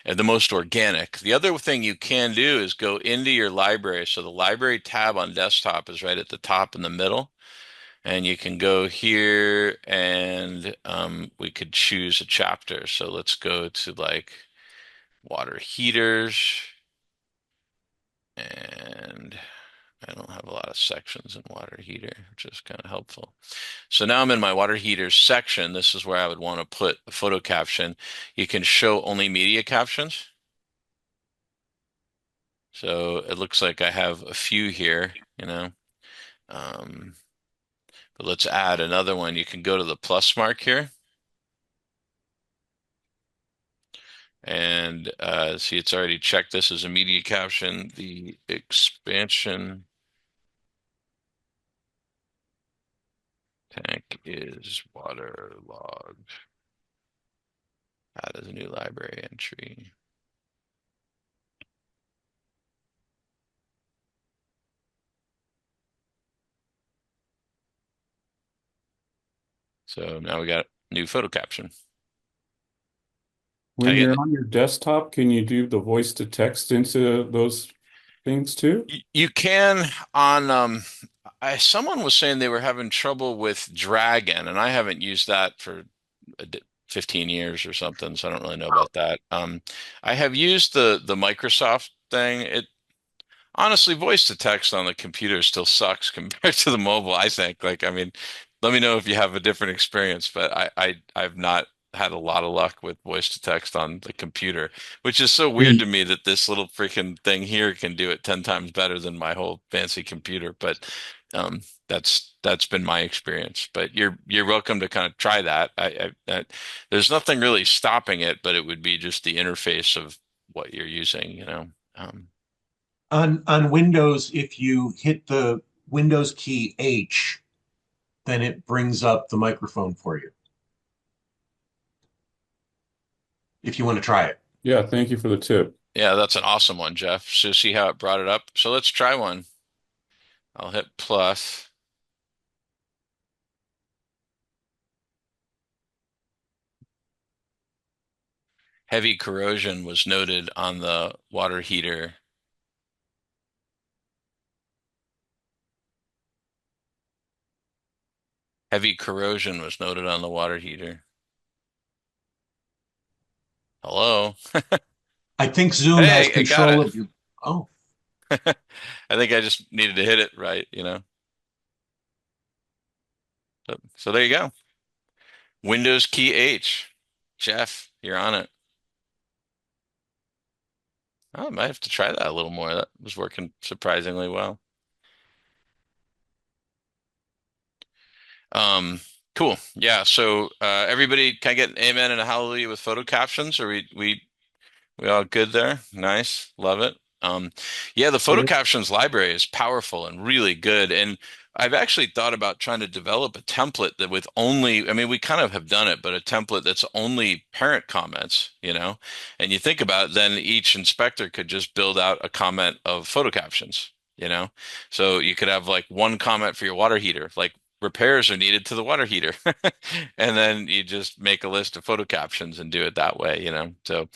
and the most organic. The other thing you can do is go into your library. So the library tab on desktop is right at the top in the middle. And you can go here and we could choose a chapter. So let's go to like water heaters. And I don't have a lot of sections in water heater, which is kind of helpful. So now I'm in my water heaters section. This is where I would want to put a photo caption. You can show only media captions. So it looks like I have a few here. Um, but let's add another one. You can go to the plus mark here. And see, it's already checked this as a media caption. The expansion tank is waterlogged. Add as a new library entry. So now we got new photo caption. Can I When get you're on your desktop, can you do the voice to text into those things too? you can on someone was saying they were having trouble with Dragon, and I haven't used that for a 15 years or something, so I don't really know about that. I have used the Microsoft thing. It honestly, voice to text on the computer still sucks compared to the mobile, I think. Like, I mean, let me know if you have a different experience, but I've not had a lot of luck with voice to text on the computer, which is so weird The to me that this little freaking thing here can do it 10 times better than my whole fancy computer. But um, that's been my experience. But you're welcome to kind of try that. There's nothing really stopping it, but it would be just the interface of what you're using, you know. On Windows, if you hit the Windows key H, then it brings up the microphone for you if you want to try it. Yeah, thank you for the tip. Yeah, that's an awesome one, Jeff. So see how it brought it up? So let's try one. I'll hit plus. Heavy corrosion was noted on the water heater. Heavy corrosion was noted on the water heater. Hello? I think Zoom has Hey, I got control it. of your. Oh, I think I just needed to hit it right, you know. So there you go. Windows key H. Jeff, you're on it. I might have to try that a little more. That was working surprisingly well. Um, cool. Yeah. So everybody can I get an amen and a hallelujah with photo captions? Are we all good there? Nice. Love it. Yeah, the photo Yep. captions library is powerful and really good. And I've actually thought about trying to develop a template that with only, I mean, we kind of have done it, but a template that's only parent comments, you know? And you think about it, then each inspector could just build out a comment of photo captions, you know? So you could have like one comment for your water heater, like repairs are needed to the water heater. And then you just make a list of photo captions and do it that way, you know? So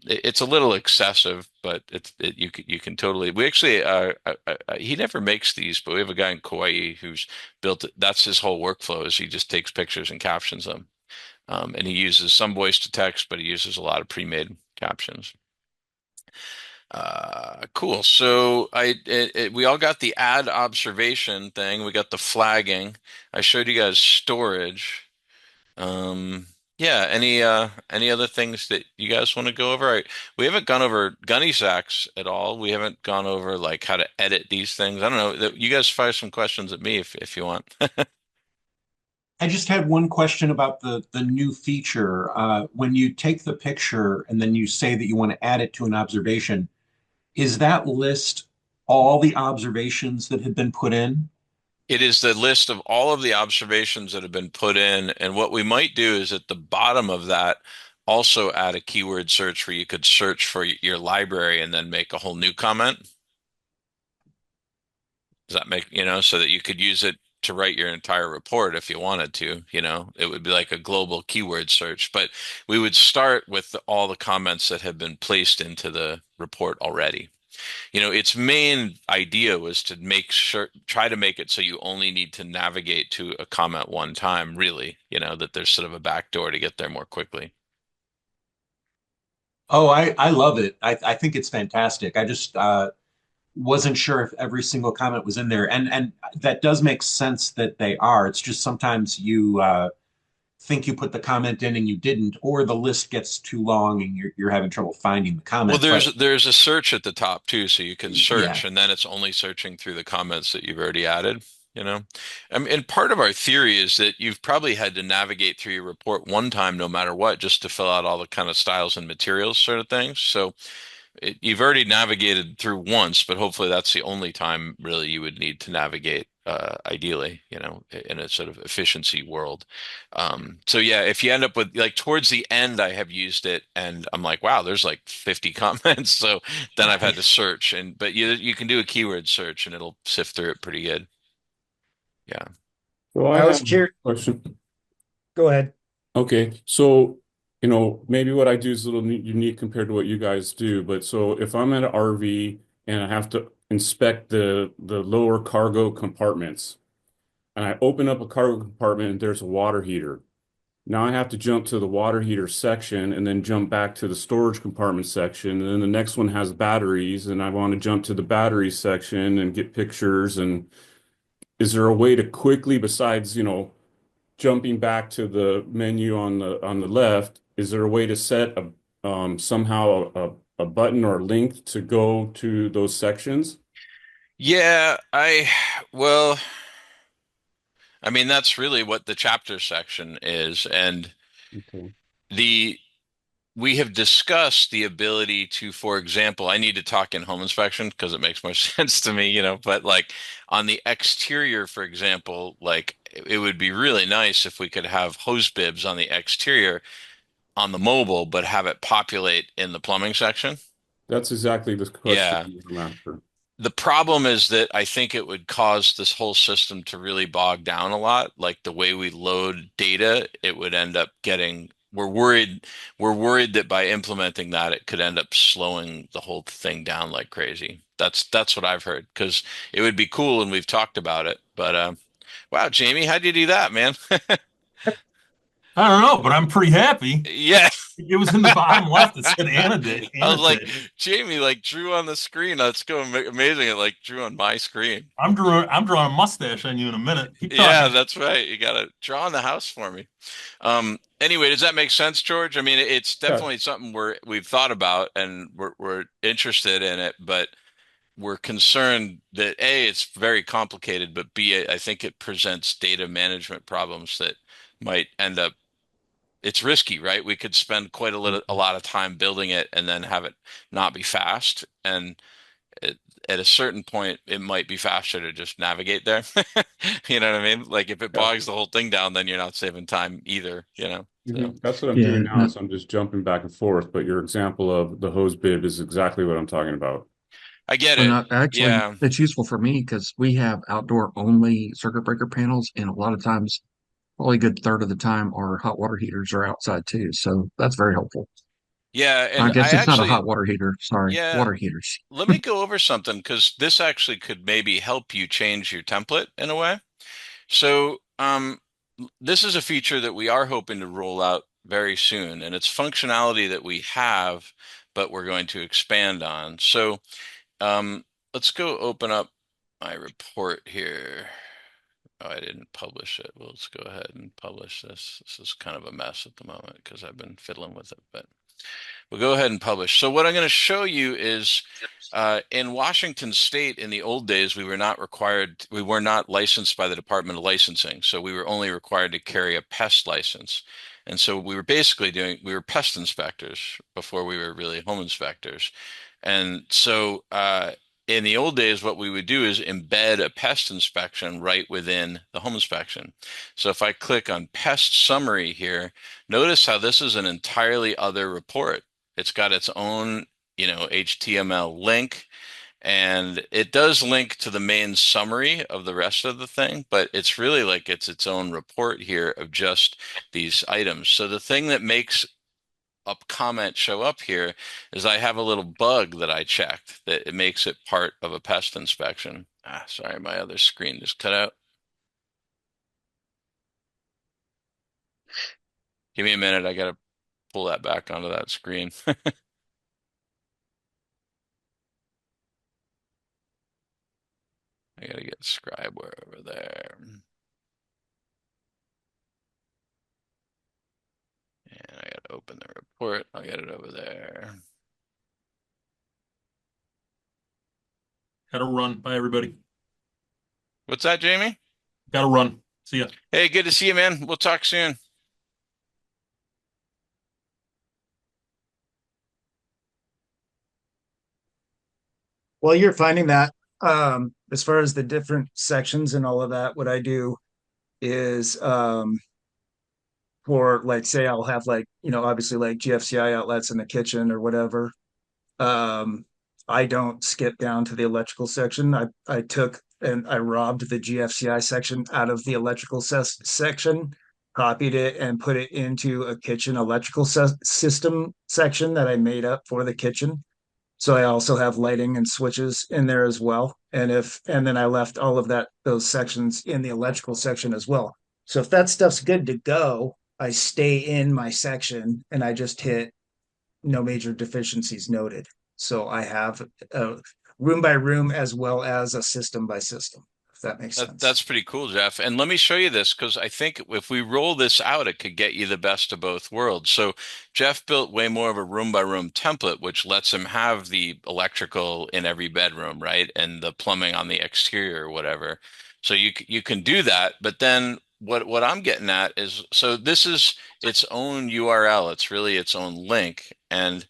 it's a little excessive, but you can totally. We actually he never makes these, but we have a guy in Kauai who's built it. That's his whole workflow is he just takes pictures and captions them, and he uses some voice to text, but he uses a lot of pre-made captions. Cool. So we all got the add observation thing. We got the flagging. I showed you guys storage. Yeah, any other things that you guys want to go over? We haven't gone over gunny sacks at all. We haven't gone over like how to edit these things. I don't know. You guys fire some questions at me if you want. I just had one question about the new feature. When you take the picture and then you say that you want to add it to an observation, is that list all the observations that have been put in? It is the list of all of the observations that have been put in, and what we might do is at the bottom of that also add a keyword search where you could search for your library and then make a whole new comment. Does that make, you know, so that you could use it to write your entire report if you wanted to, you know, it would be like a global keyword search, but we would start with all the comments that have been placed into the report already. You know, its main idea was to make sure, try to make it so you only need to navigate to a comment one time, really, you know, that there's sort of a back door to get there more quickly. Oh, I love it. I think it's fantastic. I just wasn't sure if every single comment was in there, and that does make sense that they are. It's just sometimes you think you put the comment in and you didn't, or the list gets too long and you're having trouble finding the Well, comment. But there's a search at the top too, so you can yeah, search, and then it's only searching through the comments that you've already added, you know. And part of our theory is that you've probably had to navigate through your report one time, no matter what, just to fill out all the kind of styles and materials sort of things. So you've already navigated through once, but hopefully that's the only time really you would need to navigate, ideally, you know, in a sort of efficiency world. So yeah, if you end up with like towards the end, I have used it and I'm like, wow, there's like 50 comments. So then I've had to search but you can do a keyword search and it'll sift through it pretty good. Yeah. So I I was have a curious. question. Go ahead. Okay, so maybe what I do is a little unique compared to what you guys do. But so if I'm at an RV and I have to inspect the lower cargo compartments, and I open up a cargo compartment and there's a water heater. Now I have to jump to the water heater section and then jump back to the storage compartment section. And then the next one has batteries, and I want to jump to the battery section and get pictures. And is there a way to quickly, besides, jumping back to the menu on the left, is there a way to set somehow a button or a link to go to those sections? Yeah, well, I mean, that's really what the chapter section is. And Okay. the we have discussed the ability to, for example, I need to talk in home inspection because it makes more sense to me, but like on the exterior, for example, like it would be really nice if we could have hose bibs on the exterior on the mobile, but have it populate in the plumbing section. That's exactly the question Yeah. I'm after. The problem is that I think it would cause this whole system to really bog down a lot. Like the way we load data, it would end up getting, we're worried that by implementing that, it could end up slowing the whole thing down like crazy. That's what I've heard because it would be cool and we've talked about it. But wow, Jamie, how'd you do that, man? I don't know, but I'm pretty happy. Yeah. It was in the bottom left. It said annotate. I was like, Annotate. Jamie, like drew on the screen. That's going amazing. It like drew on my screen. I'm drawing a mustache on you in a minute. Keep Yeah, talking. that's right. You gotta draw on the house for me. Anyway, does that make sense, George? I mean, it's Yeah. definitely something we've thought about and we're interested in it, but we're concerned that A, it's very complicated, but B, I think it presents data management problems that might end up it's risky, right? We could spend a lot of time building it and then have it not be fast. And it, at a certain point, it might be faster to just navigate there. You know what I mean? Like if it Yeah. bogs the whole thing down, then you're not saving time either. So That's what I'm Yeah, doing now. no, So I'm just jumping back and forth. But your example of the hose bib is exactly what I'm talking about. I get and it. actually, Yeah. it's useful for me because we have outdoor only circuit breaker panels, and a lot of times, probably a good third of the time, our hot water heaters are outside too. So that's very helpful. Yeah. I And I guess it's not a actually, hot water heater. Sorry, yeah, water heaters. let me go over something because this actually could maybe help you change your template in a way. So, this is a feature that we are hoping to roll out very soon, and it's functionality that we have, but we're going to expand on. So, let's go open up my report here. Oh, I didn't publish it. Well, let's go ahead and publish this. This is kind of a mess at the moment because I've been fiddling with it, but we'll go ahead and publish. So what I'm going to show you is in Washington State in the old days, we were not licensed by the Department of Licensing. So we were only required to carry a pest license. And so we were pest inspectors before we were really home inspectors. And so in the old days, what we would do is embed a pest inspection right within the home inspection. So if I click on pest summary here, notice how this is an entirely other report. It's got its own, HTML link, and it does link to the main summary of the rest of the thing, but it's really like it's its own report here of just these items. So the thing that makes a comment show up here is I have a little bug that I checked that it makes it part of a pest inspection. Sorry, my other screen just cut out. Give me a minute. I gotta pull that back onto that screen. I gotta get Scriber over there. And I gotta open the report. I'll get it over there. Gotta run. Bye, everybody. What's that, Jamie? Gotta run. See ya. Hey, good to see you, man. We'll talk soon. While you're finding that, as far as the different sections and all of that, what I do is for like say I'll have like, obviously like GFCI outlets in the kitchen or whatever. Um, I don't skip down to the electrical section. I took and I robbed the GFCI section out of the electrical section. copied it and put it into a kitchen electrical system section that I made up for the kitchen. So I also have lighting and switches in there as well. And then I left all of those sections in the electrical section as well. So if that stuff's good to go, I stay in my section and I just hit no major deficiencies noted. So I have a room by room as well as a system by system, if that makes sense. That's pretty cool, Jeff. And let me show you this because I think if we roll this out, it could get you the best of both worlds. So Jeff built way more of a room by room template, which lets him have the electrical in every bedroom, right? And the plumbing on the exterior or whatever. So you can do that. But then what I'm getting at is, so this is its own URL. It's really its own link. And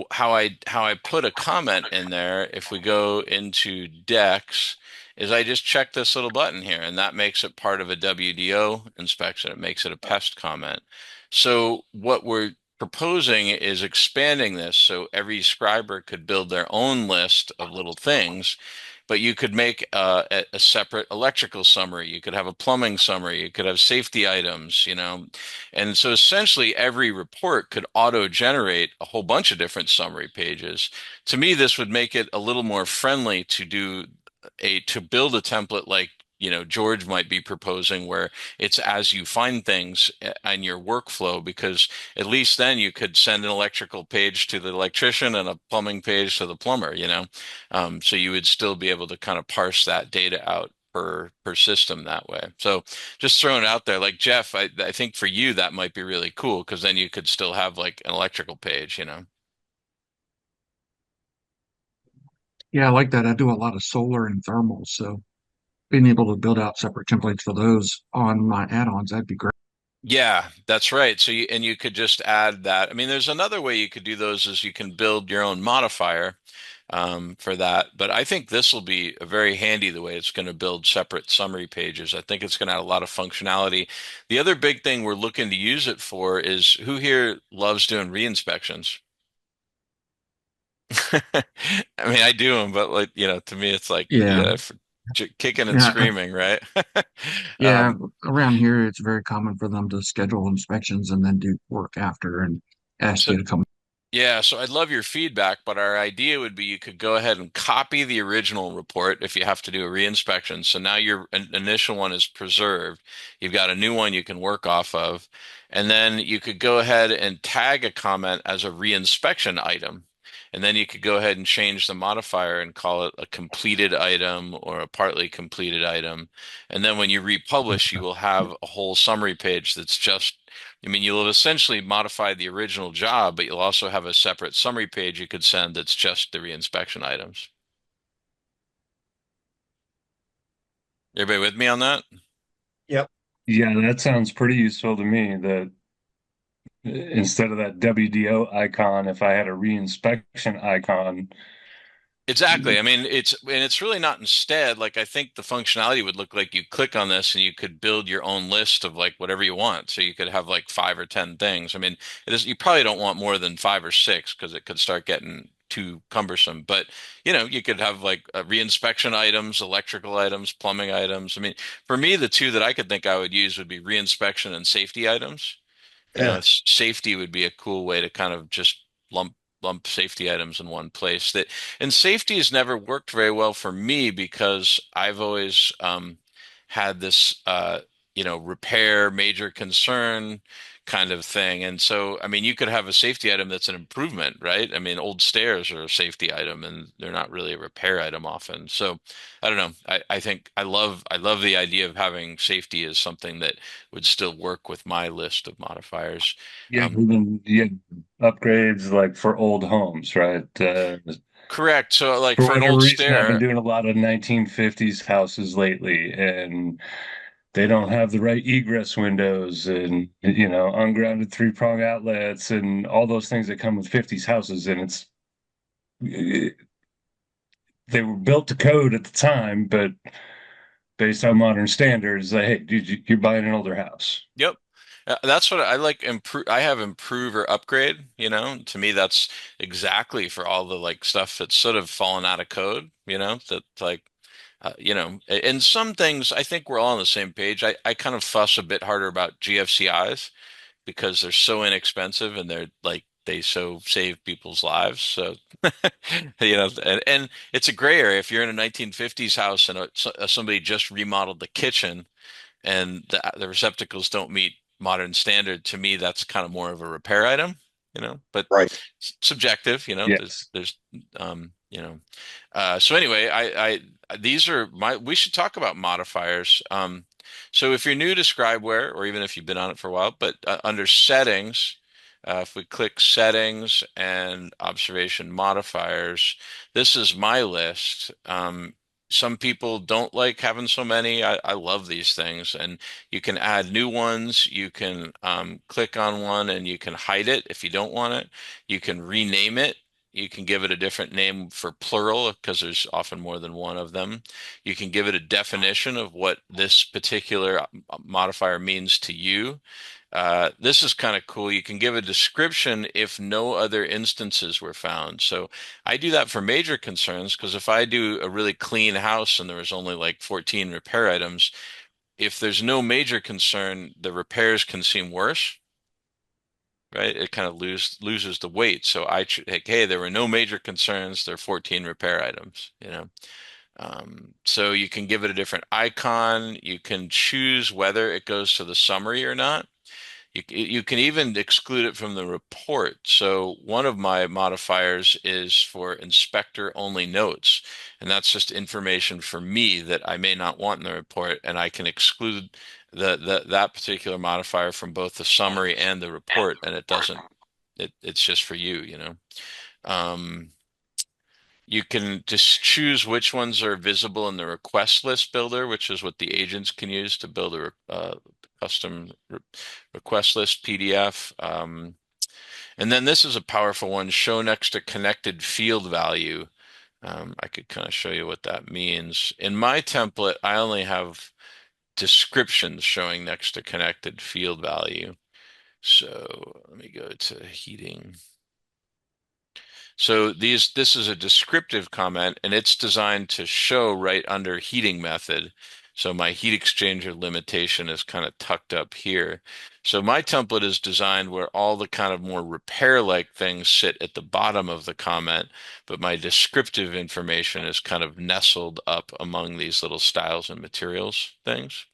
how I put a comment in there, if we go into Decks, is I just check this little button here, and that makes it part of a WDO inspection. It makes it a pest comment. So what we're proposing is expanding this so every scriber could build their own list of little things, but you could make a separate electrical summary. You could have a plumbing summary. You could have safety items, and so essentially every report could auto-generate a whole bunch of different summary pages. To me, this would make it a little more friendly to build a template like George might be proposing, where it's as you find things in your workflow, because at least then you could send an electrical page to the electrician and a plumbing page to the plumber. So you would still be able to kind of parse that data out per system that way. So just throwing it out there, like Jeff, I think for you that might be really cool because then you could still have like an electrical page. Yeah, I like that. I do a lot of solar and thermal, so being able to build out separate templates for those on my add-ons, that'd be great. Yeah, that's right. So you could just add that. I mean, there's another way you could do those is you can build your own modifier for that. But I think this will be very handy the way it's going to build separate summary pages. I think it's going to add a lot of functionality. The other big thing we're looking to use it for is, who here loves doing re-inspections? I mean, I do them, but like, to me, it's like, Yeah, kicking and yeah, screaming, right? yeah. Um, Around here, it's very common for them to schedule inspections and then do work after and ask so you to come. Yeah, so I'd love your feedback, but our idea would be you could go ahead and copy the original report if you have to do a reinspection. So now your initial one is preserved. You've got a new one you can work off of. And then you could go ahead and tag a comment as a reinspection item. And then you could go ahead and change the modifier and call it a completed item or a partly completed item. And then when you republish, you will have a whole summary page that's just, I mean, you'll have essentially modified the original job, but you'll also have a separate summary page you could send that's just the reinspection items. Everybody with me on that? Yep. Yeah, that sounds pretty useful to me. That instead of that WDO icon, if I had a reinspection icon, Exactly. I mean, it's really not instead. Like, I think the functionality would look like you click on this and you could build your own list of like whatever you want. So you could have like 5 or 10 things. I mean, you probably don't want more than 5 or 6 because it could start getting too cumbersome. But you could have like reinspection items, electrical items, plumbing items. I mean, for me, the two that I could think I would use would be reinspection and safety items. Yeah. Safety would be a cool way to kind of just lump safety items in one place. And safety has never worked very well for me because I've always had this repair major concern kind of thing. And so, I mean, you could have a safety item that's an improvement, right? I mean, old stairs are a safety item and they're not really a repair item often. So I don't know. I think I love the idea of having safety as something that would still work with my list of modifiers. yeah, Um, even yeah, upgrades like for old homes, right? Correct. So like For for an whatever old reason, I've been stair, doing a lot of 1950s houses lately, and they don't have the right egress windows and ungrounded three-prong outlets and all those things that come with 50s houses. And they were built to code at the time, but based on modern standards, like, hey, dude, you're buying an older house. yep. That's what I like. I have improve or upgrade. To me, that's exactly for all the like stuff that's sort of fallen out of code. That like And some things I think we're all on the same page. I kind of fuss a bit harder about GFCIs because they're so inexpensive and they're like they so save people's lives. So, and it's a gray area. If you're in a 1950s house and somebody just remodeled the kitchen and the receptacles don't meet modern standard, to me, that's kind of more of a repair item, but Right. subjective, Yes. there's, so anyway, these are we should talk about modifiers. So if you're new to Scribeware, or even if you've been on it for a while, but under settings, if we click settings and observation modifiers, this is my list. Some people don't like having so many. I love these things, and you can add new ones. You can click on one and you can hide it if you don't want it. You can rename it. You can give it a different name for plural because there's often more than one of them. You can give it a definition of what this particular modifier means to you. This is kind of cool. You can give a description if no other instances were found. So I do that for major concerns because if I do a really clean house and there was only like 14 repair items, if there's no major concern, the repairs can seem worse, right? It kind of loses the weight. So like, hey, there were no major concerns. There are 14 repair items. So you can give it a different icon. You can choose whether it goes to the summary or not. You can even exclude it from the report. So one of my modifiers is for inspector only notes, and that's just information for me that I may not want in the report, and I can exclude that particular modifier from both the summary and the report, and it doesn't. It's just for you. Um, you can just choose which ones are visible in the request list builder, which is what the agents can use to build a custom request list PDF. And then this is a powerful one, show next to connected field value. I could kind of show you what that means. In my template, I only have descriptions showing next to connected field value. So let me go to heating. So this is a descriptive comment and it's designed to show right under heating method. So my heat exchanger limitation is kind of tucked up here. So my template is designed where all the kind of more repair-like things sit at the bottom of the comment, but my descriptive information is kind of nestled up among these little styles and materials things.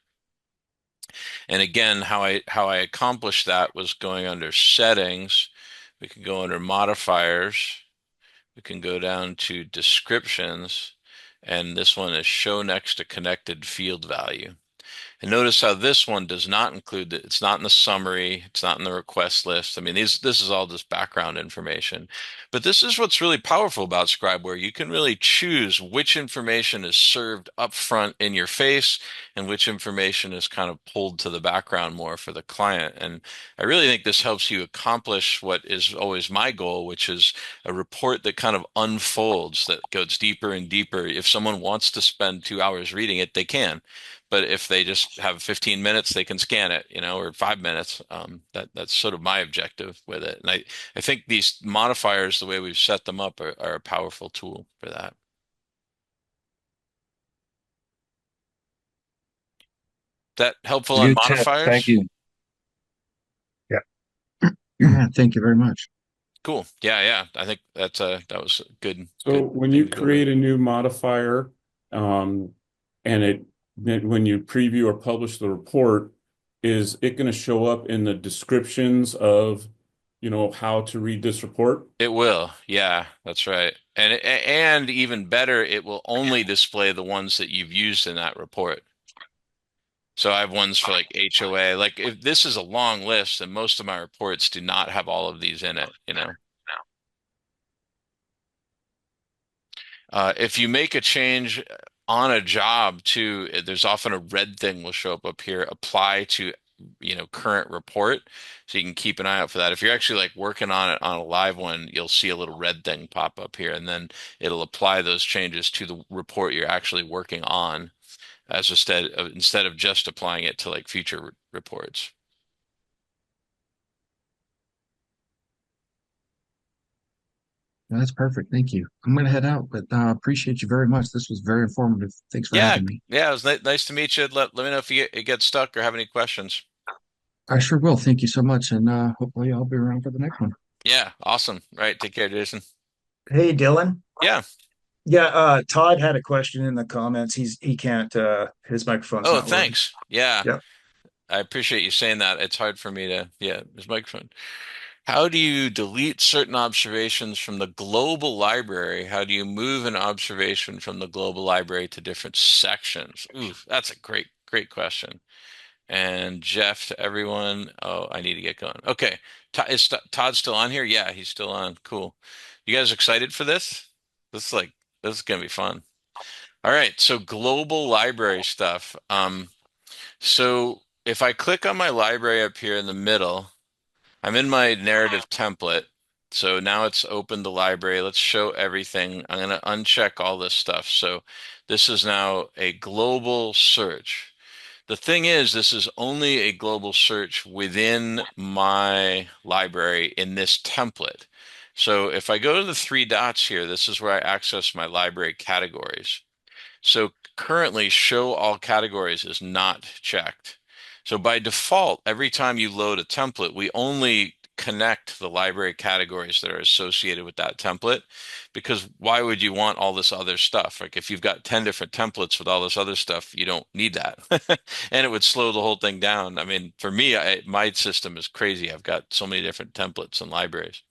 And again, how I accomplished that was going under settings. We can go under modifiers. We can go down to descriptions, and this one is show next to connected field value. And notice how this one does not include it. It's not in the summary. It's not in the request list. I mean, this is all just background information. But this is what's really powerful about Scribeware. You can really choose which information is served up front in your face and which information is kind of pulled to the background more for the client. And I really think this helps you accomplish what is always my goal, which is a report that kind of unfolds, that goes deeper and deeper. If someone wants to spend 2 hours reading it, they can. But if they just have 15 minutes, they can scan it, or 5 minutes. That's sort of my objective with it. And I think these modifiers, the way we've set them up, are a powerful tool for that. That helpful It's a on good tip. Thank modifiers? you. Yeah, thank you very much. Cool. Yeah, yeah. I think that was a good So when thing you to go over. create a new modifier, um, and when you preview or publish the report, is it going to show up in the descriptions of, how to read this report? It will. Yeah, that's right. And even better, it will only display the ones that you've used in that report. So I have ones for like HOA. Like if this is a long list, and most of my reports do not have all of these in it. If you make a change on a job too, there's often a red thing will show up here, apply to, current report. So you can keep an eye out for that. If you're actually like working on it on a live one, you'll see a little red thing pop up here, and then it'll apply those changes to the report you're actually working on, as instead of just applying it to like future reports. That's perfect. Thank you. I'm going to head out, but appreciate you very much. This was very informative. Thanks for Yeah, having me. yeah, it was nice to meet you. Let me know if you get stuck or have any questions. I sure will. Thank you so much. And hopefully I'll be around for the next one. Yeah, awesome. Right, take care, Jason. Hey, Dylan. Yeah. Yeah, Todd had a question in the comments. He can't his microphone's Oh, not working. thanks. Yeah, Yeah. I appreciate you saying that. It's hard for me to, yeah, this microphone. How do you delete certain observations from the global library? How do you move an observation from the global library to different sections? Ooh, that's a great question. And Jeff to everyone. Oh, I need to get going. Okay. Is Todd still on here? Yeah, he's still on. Cool. You guys excited for this? This is like, this is gonna be fun. All right. So global library stuff. So if I click on my library up here in the middle, I'm in my narrative template. So now it's open the library. Let's show everything. I'm going to uncheck all this stuff. So this is now a global search. The thing is, this is only a global search within my library in this template. So if I go to the three dots here, this is where I access my library categories. So currently, show all categories is not checked. So by default, every time you load a template, we only connect the library categories that are associated with that template. Because why would you want all this other stuff? Like if you've got 10 different templates with all this other stuff, you don't need that. And it would slow the whole thing down. I mean, for me, my system is crazy. I've got so many different templates and libraries.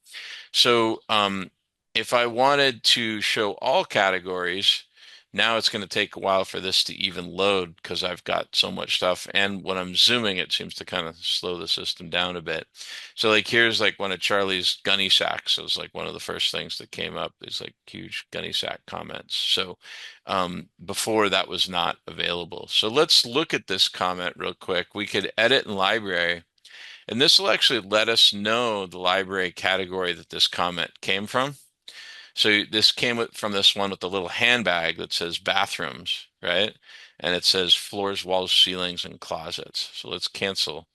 So if I wanted to show all categories, now it's going to take a while for this to even load because I've got so much stuff. And when I'm zooming, it seems to kind of slow the system down a bit. So like here's like one of Charlie's gunny sacks. It was like one of the first things that came up is like huge gunny sack comments. So before that was not available. So let's look at this comment real quick. We could edit in library. And this will actually let us know the library category that this comment came from. So this came from this one with the little handbag that says bathrooms, right? And it says floors, walls, ceilings, and closets. So let's cancel.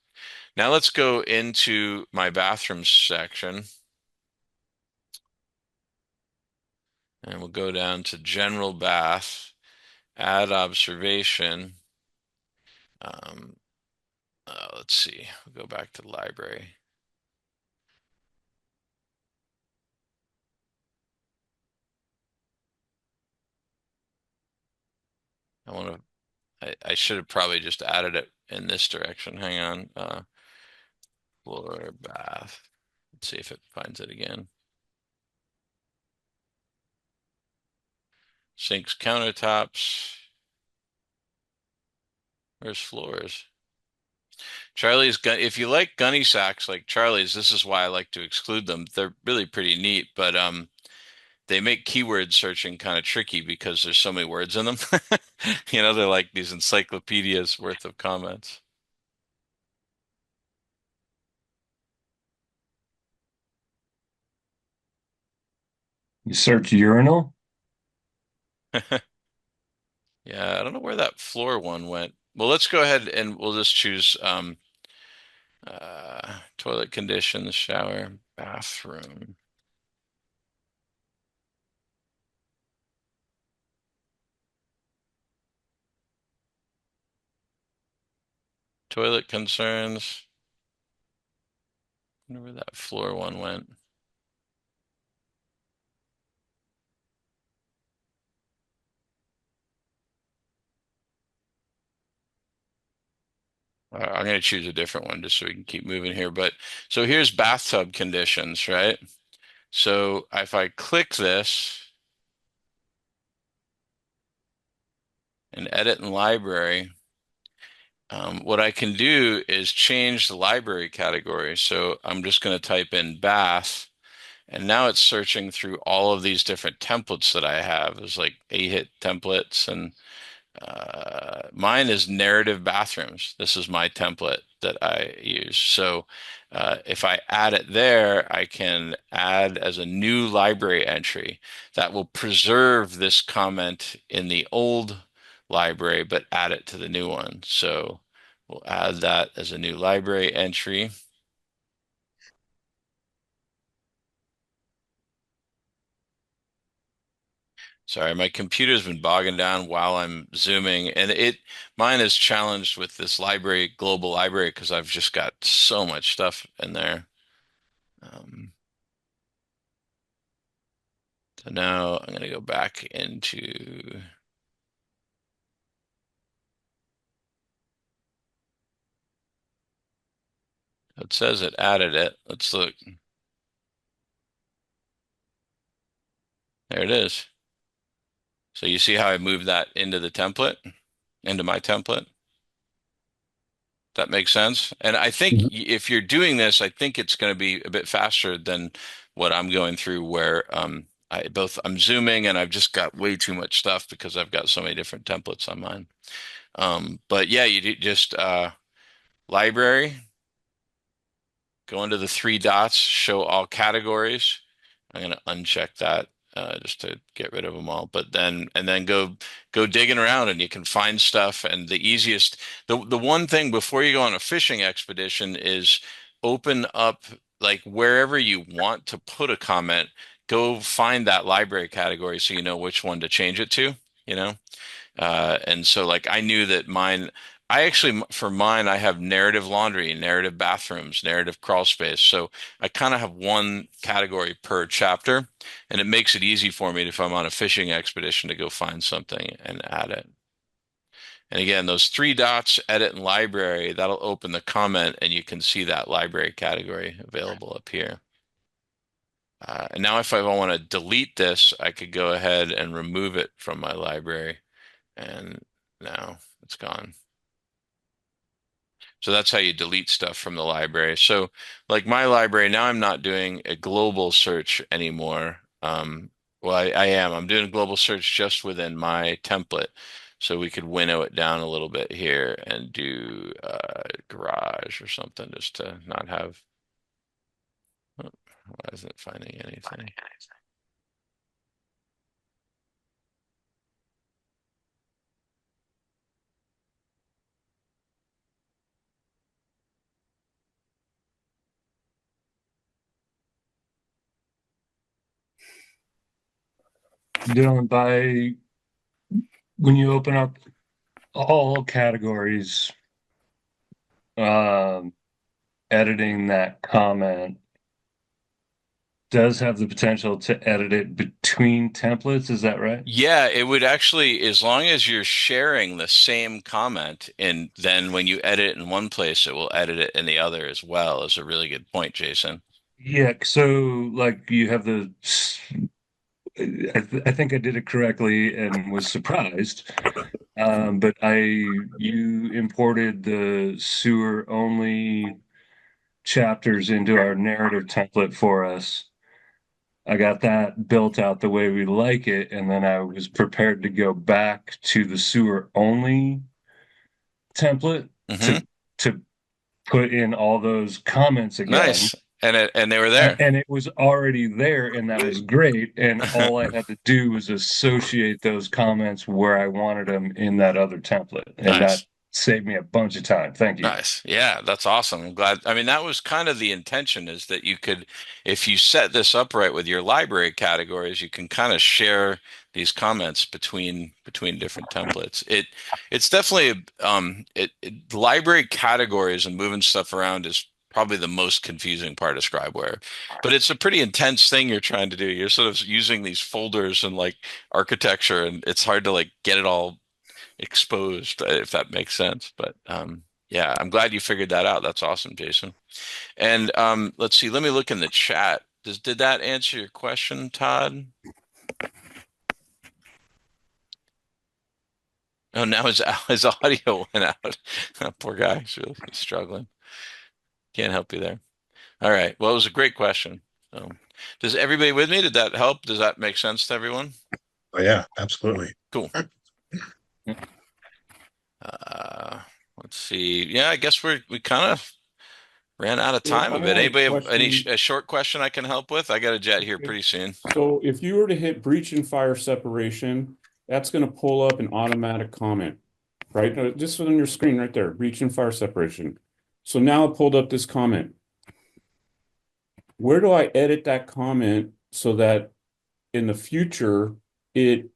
Now let's go into my bathrooms section. And we'll go down to general bath, add observation. Um, let's see, we'll go back to the library. I want to I should have probably just added it in this direction. Hang on. Floor, bath. Let's see if it finds it again. Sinks, countertops. Where's floors? Charlie's gun. If you like gunny sacks like Charlie's, this is why I like to exclude them. They're really pretty neat, but they make keyword searching kind of tricky because there's so many words in them. You know, they're like these encyclopedias worth of comments. You search urinal? Yeah, I don't know where that floor one went. Well, let's go ahead and we'll just choose toilet conditions, shower, bathroom. Toilet concerns. I wonder where that floor one went. I'm going to choose a different one just so we can keep moving here. But so here's bathtub conditions, right? So if I click this and edit in library, what I can do is change the library category. So I'm just going to type in bath, and now it's searching through all of these different templates that I have. There's like 8-hit templates, and mine is narrative bathrooms. This is my template that I use. So if I add it there, I can add as a new library entry that will preserve this comment in the old library, but add it to the new one. So we'll add that as a new library entry. Sorry, my computer's been bogging down while I'm zooming, and mine is challenged with this library, global library, because I've just got so much stuff in there. So now I'm going to go back into. It says it added it. Let's look. There it is. So you see how I moved that into the template, into my template? That makes sense. And I think Mhm. if you're doing this, I think it's going to be a bit faster than what I'm going through, where I'm zooming and I've just got way too much stuff because I've got so many different templates on mine. But yeah, just library, go into the three dots, show all categories. I'm going to uncheck that just to get rid of them all. But then go digging around, and you can find stuff. And the one thing before you go on a fishing expedition is open up, like, wherever you want to put a comment. Go find that library category so you know which one to change it to. You know. And so, like, I knew that I actually, for mine, I have narrative laundry, narrative bathrooms, narrative crawl space. So I kind of have one category per chapter, and it makes it easy for me if I'm on a fishing expedition to go find something and add it. And again, those three dots, edit and library, that'll open the comment, and you can see that library category available up here. And now if I want to delete this, I could go ahead and remove it from my library. And now it's gone. So that's how you delete stuff from the library. So like my library, now I'm not doing a global search anymore. Well, I am. I'm doing a global search just within my template. So we could winnow it down a little bit here and do garage or something just to not have. Oh, why isn't it finding anything? Dylan, when you open up all categories, um, editing that comment does have the potential to edit it between templates. Is that right? Yeah, it would actually, as long as you're sharing the same comment, and then when you edit it in one place, it will edit it in the other as well. Is a really good point, Jason. Yeah. So, like, you have I think I did it correctly and was surprised. But you imported the sewer only chapters into our narrative template for us. I got that built out the way we like it, and then I was prepared to go back to the sewer only template Hmm. to put in all those comments again. Nice. And they were there. And it was already there, and that was great. And all I had to do was associate those comments where I wanted them in that other template. And that Nice. saved me a bunch of time. Thank you. Nice. Yeah, that's awesome. I'm glad. I mean, that was kind of the intention, is that you could, if you set this up right with your library categories, you can kind of share these comments between different templates. It's definitely library categories and moving stuff around is probably the most confusing part of Scribeware. But it's a pretty intense thing you're trying to do. You're sort of using these folders and like architecture, and it's hard to like get it all exposed, if that makes sense. But yeah, I'm glad you figured that out. That's awesome, Jason. And let's see, let me look in the chat. Did that answer your question, Todd? Oh, now his audio went out. Poor guy, he's really struggling. Can't help you there. All right. Well, it was a great question. So, does everybody with me? Did that help? Does that make sense to everyone? Oh yeah, absolutely. Cool. Let's see. Yeah, I guess we kind of ran out of time I a bit. had a Anybody have question. a short question I can help with? I got a jet here If- pretty soon. So if you were to hit breach and fire separation, that's going to pull up an automatic comment, right? Just on your screen right there, breach and fire separation. So now it pulled up this comment. Where do I edit that comment so that in the future it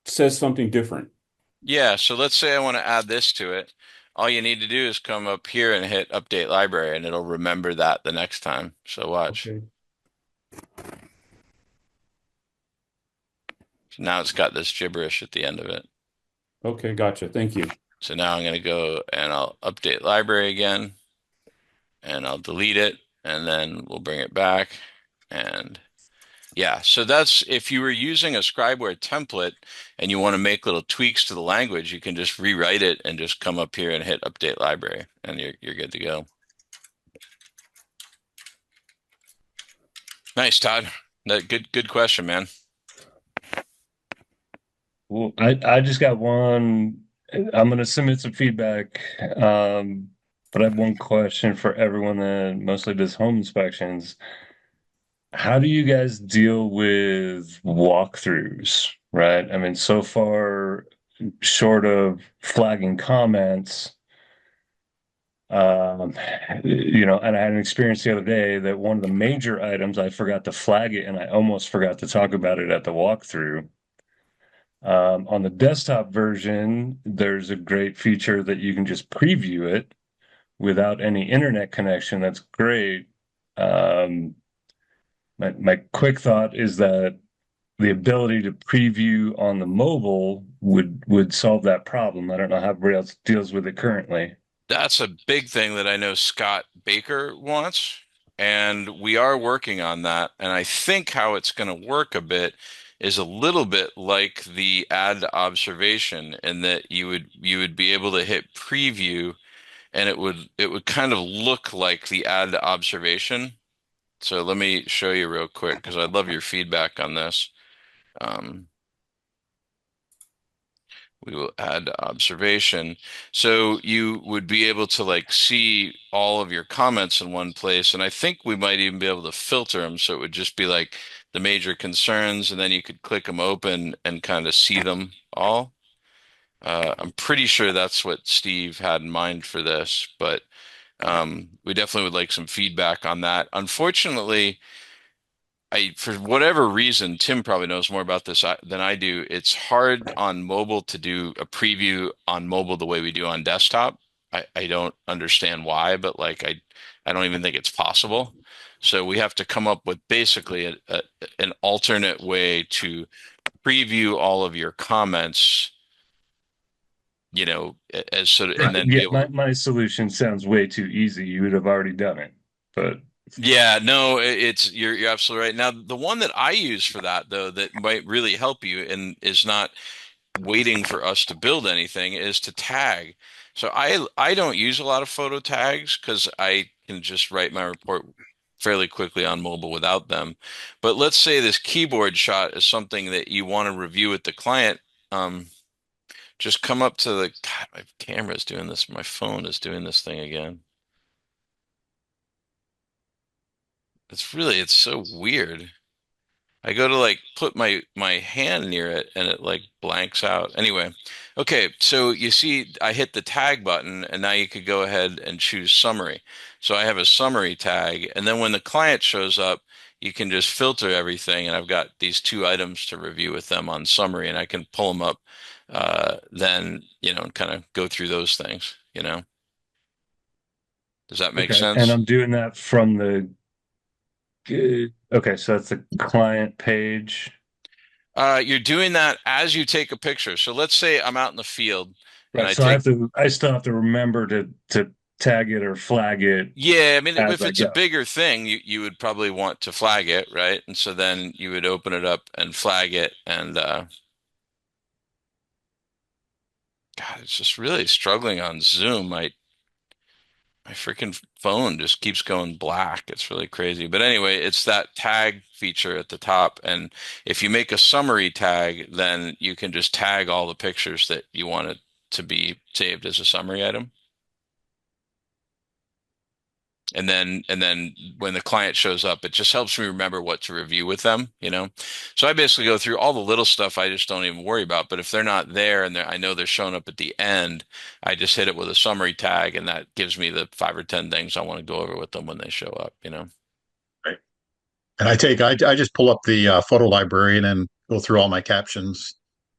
says something different. Yeah, so let's say I want to add this to it. All you need to do is come up here and hit update library and it'll remember that the next time. So watch. Okay. So now it's got this gibberish at the end of it. Okay, gotcha. Thank you. So now I'm going to go and I'll update library again and I'll delete it and then we'll bring it back. And yeah, so that's if you were using a Scribeware template and you want to make little tweaks to the language, you can just rewrite it and just come up here and hit update library and you're good to go. Nice, Todd. Good question, man. Well, I just got one. I'm going to submit some feedback, but I have one question for everyone that mostly does home inspections. How do you guys deal with walkthroughs, right? I mean, so far, short of flagging comments, um, and I had an experience the other day that one of the major items I forgot to flag it, and I almost forgot to talk about it at the walkthrough. On the desktop version, there's a great feature that you can just preview it without any internet connection. That's great. My quick thought is that the ability to preview on the mobile would solve that problem. I don't know how everybody else deals with it currently. That's a big thing that I know Scott Baker wants, and we are working on that. And I think how it's going to work a bit is a little bit like the add to observation, in that you would be able to hit preview, and it would kind of look like the add to observation. So let me show you real quick because I'd love your feedback on this. Um, we will add to observation. So you would be able to like see all of your comments in one place. And I think we might even be able to filter them. So it would just be like the major concerns, and then you could click them open and kind of see them all. I'm pretty sure that's what Steve had in mind for this, but we definitely would like some feedback on that. Unfortunately, for whatever reason, Tim probably knows more about this than I do. It's hard on mobile to do a preview on mobile the way we do on desktop. I don't understand why, but like I don't even think it's possible. So we have to come up with basically an alternate way to preview all of your comments, as sort of, and Right. then be Yeah, able. my solution sounds way too easy. You would have already done it. But Yeah, no, you're absolutely right. Now, the one that I use for that though, that might really help you and is not waiting for us to build anything, is to tag. So I don't use a lot of photo tags because I can just write my report fairly quickly on mobile without them. But let's say this keyboard shot is something that you want to review with the client. Um, just come up to the, God, my camera is doing this. My phone is doing this thing again. It's so weird. I go to like put my hand near it and it like blanks out. Anyway, okay, so you see I hit the tag button and now you could go ahead and choose summary. So I have a summary tag, and then when the client shows up, you can just filter everything, and I've got these two items to review with them on summary, and I can pull them up then, and kind of go through those things. Does that make okay, and sense? I'm doing that from the okay, so that's the client page. You're doing that as you take a picture. So let's say I'm out in the field and Right. I So take, I still have to remember to tag it or flag it yeah, I mean, as if I it's a go. bigger thing, you would probably want to flag it, right? And so then you would open it up and flag it. And God, it's just really struggling on Zoom. My freaking phone just keeps going black. It's really crazy. But anyway, it's that tag feature at the top. And if you make a summary tag, then you can just tag all the pictures that you want it to be saved as a summary item. And then when the client shows up, it just helps me remember what to review with them. So I basically go through all the little stuff I just don't even worry about. But if they're not there and I know they're showing up at the end, I just hit it with a summary tag, and that gives me the 5 or 10 things I want to go over with them when they show up. Right. And I just pull up the photo library and then go through all my captions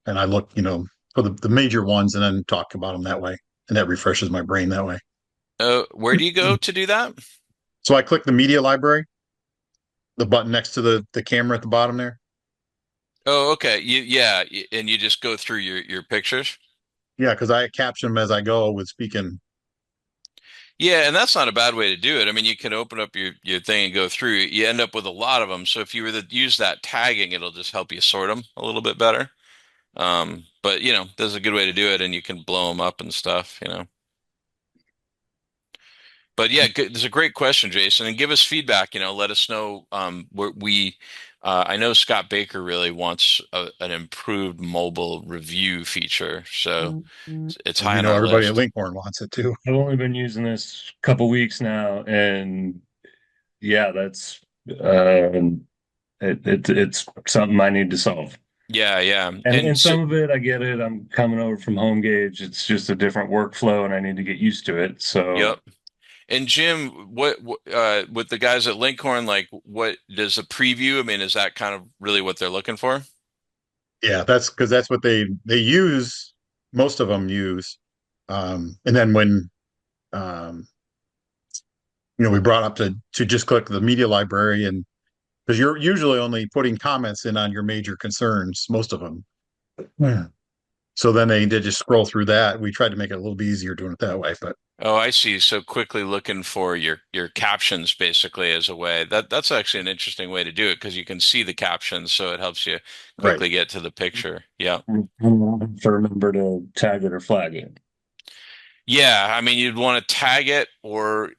and I look, for the major ones and then talk about them that way. And that refreshes my brain that way. Where do you go to do that? So I click the media library, the button next to the camera at the bottom there. Oh, okay. Yeah, and you just go through your pictures. Yeah, because I caption them as I go with speaking. Yeah, and that's not a bad way to do it. I mean, you can open up your thing and go through. You end up with a lot of them. So if you were to use that tagging, it'll just help you sort them a little bit better. But there's a good way to do it, and you can blow them up and stuff. But yeah, good. There's a great question, Jason, and give us feedback. Let us know. I know Scott Baker really wants an improved mobile review feature, so it's And high on our everybody at list. Linkhorn wants it too. I've only been using this a couple weeks now, and yeah, that's it's something I need to solve. Yeah, yeah, And and so some of it, I get it. I'm coming over from home gauge. It's just a different workflow, and I need to get used to it. So yep. And Jim, with the guys at Linkhorn, like, what does a preview? I mean, is that kind of really what they're looking for? Yeah, that's because that's what they use. Most of them use. And then when um, we brought up to just click the media library, and because you're usually only putting comments in on your major concerns, most of them. Yeah. So then they did just scroll through that. We tried to make it a little bit easier doing it that way, but Oh, I see. So quickly looking for your captions basically as a way. That's actually an interesting way to do it because you can see the captions, so it helps you right. quickly get to the picture. Yeah. I don't have to remember to tag it or flag it. Yeah, I mean, you'd want to tag it, or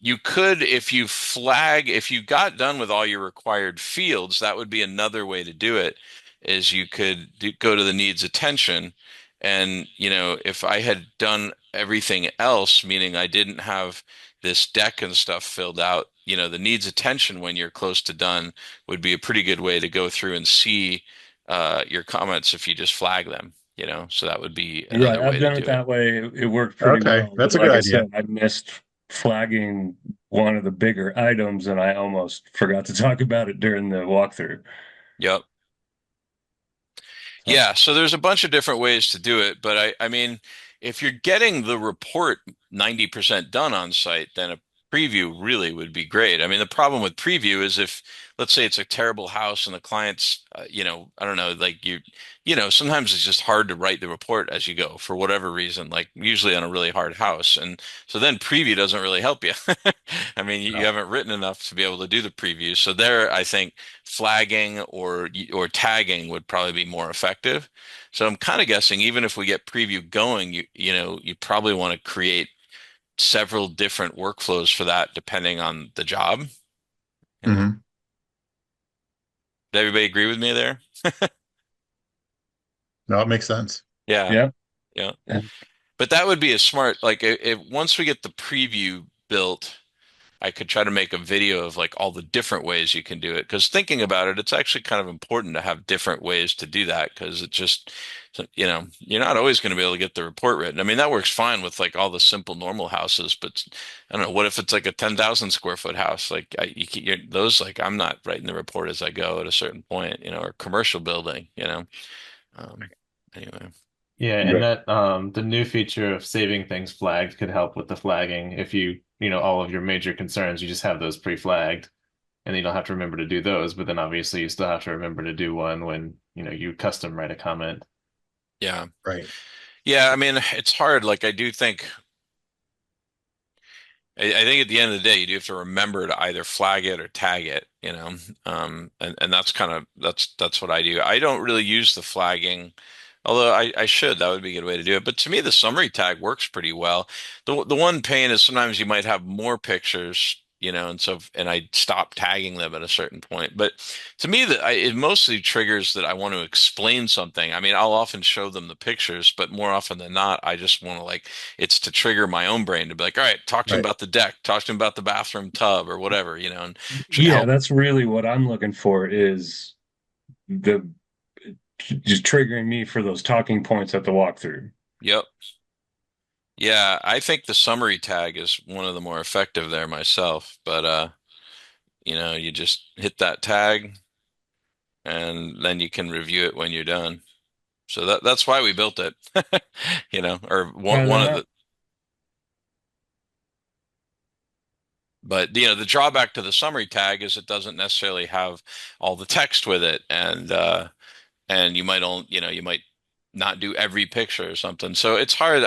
you could, if you got done with all your required fields, that would be another way to do it, is you could go to the needs attention. And, if I had done everything else, meaning I didn't have this deck and stuff filled out, the needs attention when you're close to done would be a pretty good way to go through and see your comments if you just flag them. So that would be Right, another I've way to done do it it. that way. It worked pretty Okay, well. But that's a good like I idea. said, I missed flagging one of the bigger items, and I almost forgot to talk about it during the walkthrough. Yep. So, Yeah, so there's a bunch of different ways to do it, but I mean, if you're getting the report 90% done on site, then a preview really would be great. I mean, the problem with preview is if, let's say it's a terrible house and the client's, I don't know, like sometimes it's just hard to write the report as you go for whatever reason, like usually on a really hard house. And so then preview doesn't really help you. I mean, you No. haven't written enough to be able to do the preview. So there, I think flagging or tagging would probably be more effective. So I'm kind of guessing even if we get preview going, you probably want to create several different workflows for that depending on the job. You know, Hmm. Did everybody agree with me there? No, it makes sense. Yeah, yeah. yeah. But that would be a smart, like if once we get the preview built, I could try to make a video of like all the different ways you can do it. Because thinking about it, it's actually kind of important to have different ways to do that. Because it just, you're not always going to be able to get the report written. I mean, that works fine with like all the simple normal houses, but I don't know. What if it's like a 10,000 square foot house? Like those, like I'm not writing the report as I go at a certain point, or commercial building. Um, anyway. Yeah, and Right. that the new feature of saving things flagged could help with the flagging. If all of your major concerns, you just have those pre-flagged, and you don't have to remember to do those, but then obviously you still have to remember to do one when, you custom write a comment. Yeah. Right. Yeah. I mean, it's hard. Like I do think. I think at the end of the day, you do have to remember to either flag it or tag it. And that's what I do. I don't really use the flagging, although I should. That would be a good way to do it. But to me, the summary tag works pretty well. The one pain is sometimes you might have more pictures, and I stop tagging them at a certain point. But to me, it mostly triggers that I want to explain something. I mean, I'll often show them the pictures, but more often than not, I just want to like it's to trigger my own brain to be like, all right, talk to him Right. about the deck, talk to him about the bathroom tub or whatever, and Yeah, help. that's really what I'm looking for is the just triggering me for those talking points at the walkthrough. Yep. Yeah, I think the summary tag is one of the more effective there myself, but you just hit that tag and then you can review it when you're done. So that's why we built it. Or Try one that of out. the. But the drawback to the summary tag is it doesn't necessarily have all the text with it, and you might not do every picture or something. So it's hard.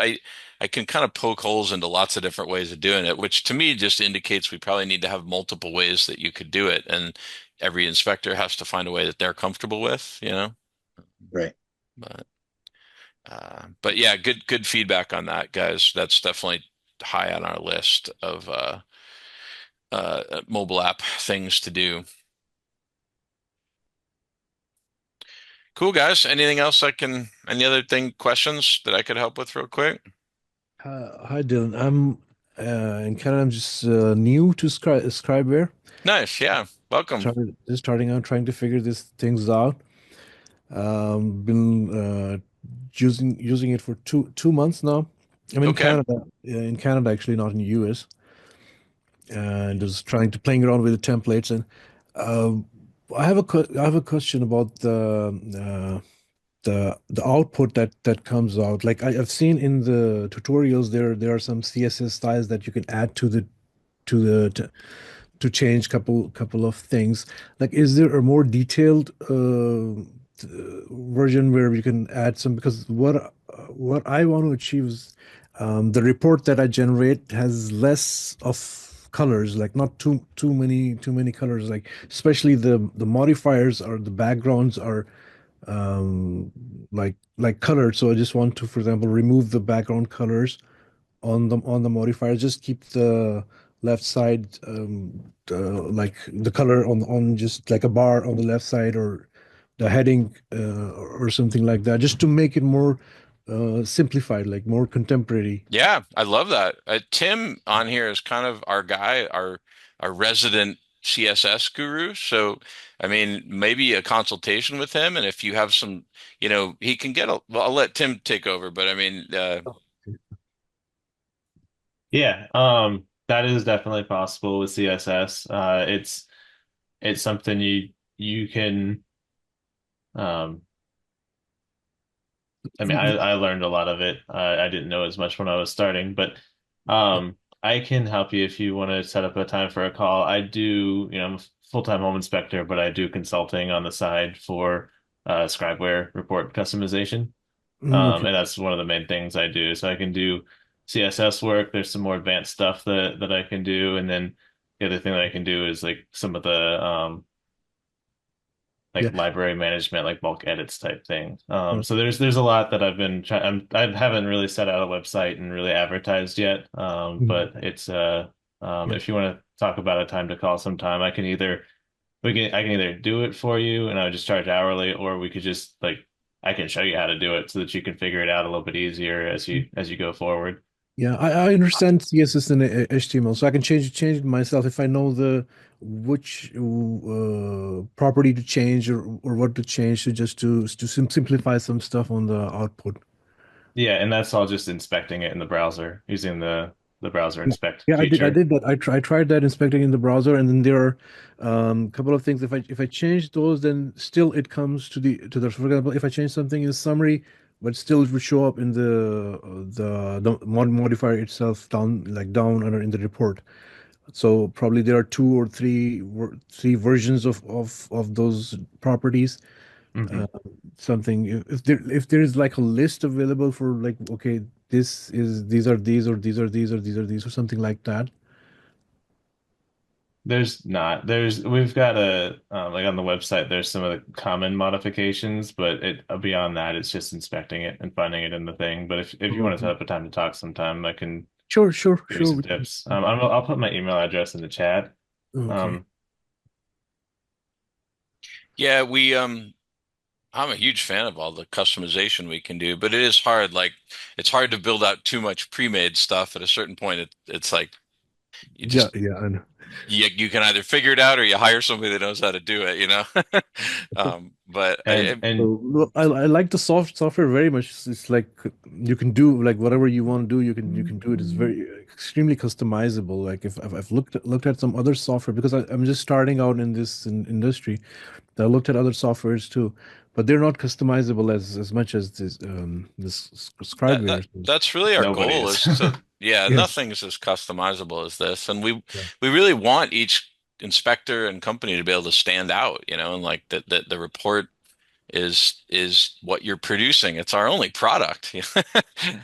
I can kind of poke holes into lots of different ways of doing it, which to me just indicates we probably need to have multiple ways that you could do it, and every inspector has to find a way that they're comfortable with. Right. But but yeah, good feedback on that, guys. That's definitely high on our list of mobile app things to do. Cool, guys. Any other questions that I could help with real quick? Hi, Dylan. I'm in Canada. I'm just new to Scriber. Nice. Yeah. Welcome. Just starting out, trying to figure these things out. Been using it for two months now. I'm in Okay. Canada. In Canada, actually, not in the US. And just trying to playing around with the templates. And um I have a question about the output that comes out. Like I've seen in the tutorials, there are some CSS styles that you can add to the to change couple of things. Like, is there a more detailed version where we can add some? Because what I want to achieve is the report that I generate has less of colors, like not too many colors. Like especially the modifiers or the backgrounds are um like colored. So I just want to, for example, remove the background colors on the modifier. Just keep the left side like the color on just like a bar on the left side, or the heading or something like that, just to make it more simplified, like more contemporary. Yeah, I love that. Tim on here is kind of our guy, our resident CSS guru. So, I mean, maybe a consultation with him, and if you have some, he can well, I'll let Tim take over, but I mean, Yeah, that is definitely possible with CSS. It's something you can um I mean, I learned a lot of it. I didn't know as much when I was starting, but I can help you if you want to set up a time for a call. I'm a full-time home inspector, but I do consulting on the side for Scribeware report customization. Okay. And that's one of the main things I do. So I can do CSS work. There's some more advanced stuff that I can do, and then the other thing that I can do is like some of the Yeah. like library management, like bulk edits type thing. uh, So there's a lot that I've been trying. I haven't really set out a website and really advertised yet. mm, But it's yeah. if you want to talk about a time to call sometime, I can either do it for you and I would just charge hourly, or we could just like I can show you how to do it so that you can figure it out a little bit easier as you go forward. Yeah, I understand CSS and HTML, so I can change it myself if I know the which property to change, or what to change, to just to simplify some stuff on the output. Yeah, and that's all just inspecting it in the browser using the browser inspect Yeah, I feature. did that. I tried that, inspecting in the browser, and then there are a couple of things. If I change those, then still it comes to the. For example, if I change something in summary, but still it would show up in the modifier itself down under in the report. So probably there are two or three versions of those properties. hmm Uh, Something, if there is like a list available for, like, okay, these are these, or these are these, or these are these, or something like that. There's not. We've got a like on the website. There's some of the common modifications, but beyond that, it's just inspecting it and finding it in the thing. But if you want to set Okay. up a time to talk sometime, I can give you Sure. some tips. I'll put my email address in the chat. Okay. Um, yeah, I'm a huge fan of all the customization we can do, but it is hard. Like, it's hard to build out too much pre-made stuff. At a certain point, it's like you Yeah, just yeah, I know. you can either figure it out or you hire somebody that knows how to do it. But and So, look, I like the software very much. It's like you can do like whatever you want to do. You can do it. It's very extremely customizable. Like, if I've looked at some other software, because I'm just starting out in this industry. I looked at other softwares too, but they're not customizable as much as this Scriber. That's really our Nobody goal is. is to, yeah, Yeah. nothing's as customizable as this. And Yeah. we really want each inspector and company to be able to stand out, and like that the report is what you're producing. It's our only product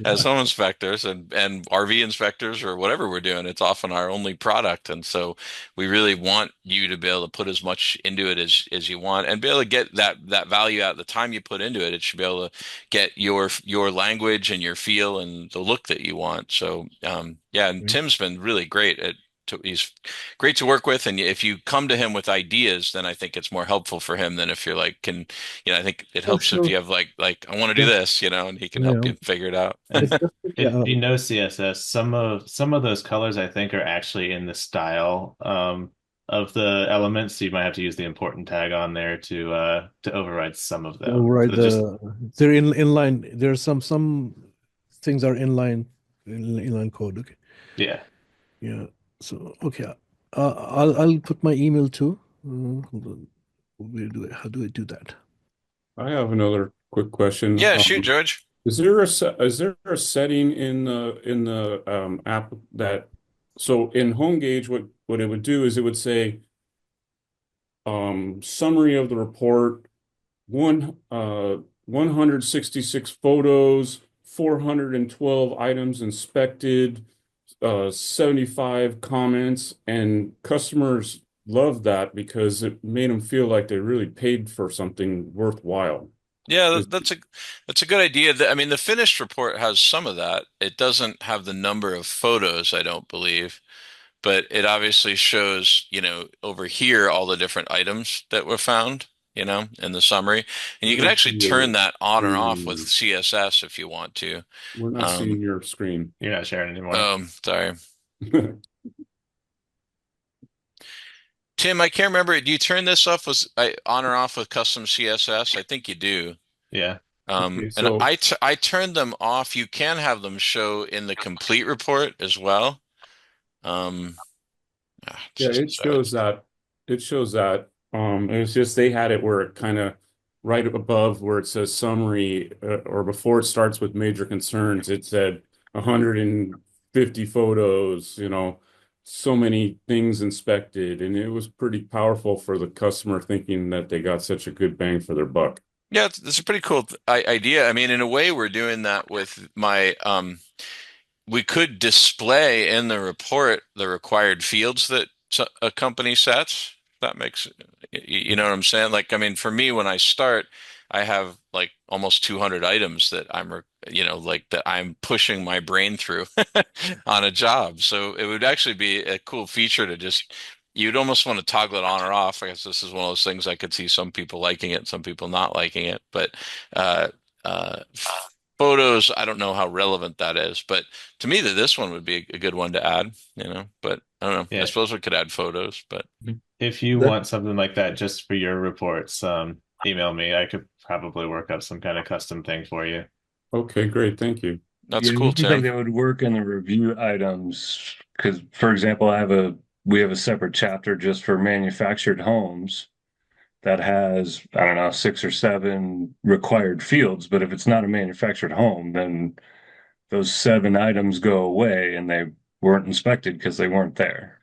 as home inspectors and RV inspectors or whatever we're doing. It's often our only product, and so we really want you to be able to put as much into it as you want and be able to get that value out. The time you put into it, it should be able to get your language and your feel and the look that you want. So yeah, and Right. Tim's been really great at. He's great to work with, and if you come to him with ideas, then I think it's more helpful for him than if you're like, I think it Oh, helps if sure. you have like I want to do Yeah. this, and he can help Yeah. you figure it out. It's And definitely, if you know CSS, some of those colors I think are actually in the style of the elements. So you might have to use the important tag on there to override some of them. right. So just They're in line. There's some things are inline code. Okay. yeah. Yeah. So okay. I'll put my email too. Hold on. How do I do that? I have another quick question. Yeah, shoot, George. Is there a setting in the app that so in HomeGauge what it would do is it would say summary of the report, 166 photos, 412 items inspected, 75 comments, and customers loved that because it made them feel like they really paid for something worthwhile. Yeah, Is- that's a good idea. I mean, the finished report has some of that. It doesn't have the number of photos, I don't believe, but it obviously shows, over here all the different items that were found, in the summary. And you We're can not actually seeing your turn that on or off with screen. CSS if you want to. We're not seeing Um, your screen. You're not sharing anymore. sorry. Tim, I can't remember. Do you turn this off on or off with custom CSS? I think you do. Yeah. Okay, And so I turned them off. You can have them show in the complete report as well. Um, yeah, just a it sec. shows that. It shows that. It was just they had it where it kind of right above where it says summary, or before it starts with major concerns, it said 150 photos, so many things inspected, and it was pretty powerful for the customer thinking that they got such a good bang for their buck. Yeah, it's a pretty cool idea. I mean, in a way, we're doing that with we could display in the report the required fields that a company sets. That makes, you know what I'm saying? Like, I mean, for me, when I start, I have like almost 200 items that like that I'm pushing my brain through on a job. So it would actually be a cool feature to just, you'd almost want to toggle it on or off. I guess this is one of those things I could see some people liking it, some people not liking it, but, uh, uh, photos, I don't know how relevant that is, but to me, that this one would be a good one to add, but I don't know. I Yeah. suppose we could add photos, but If you That want something like that just for your reports, email me. I could probably work up some kind of custom thing for you. Okay, great, thank you. that's Yeah, cool, you think Tim. that would work in the review items? Because, for example, we have a separate chapter just for manufactured homes that has, I don't know, 6 or 7 required fields. But if it's not a manufactured home, then those 7 items go away and they weren't inspected because they weren't there.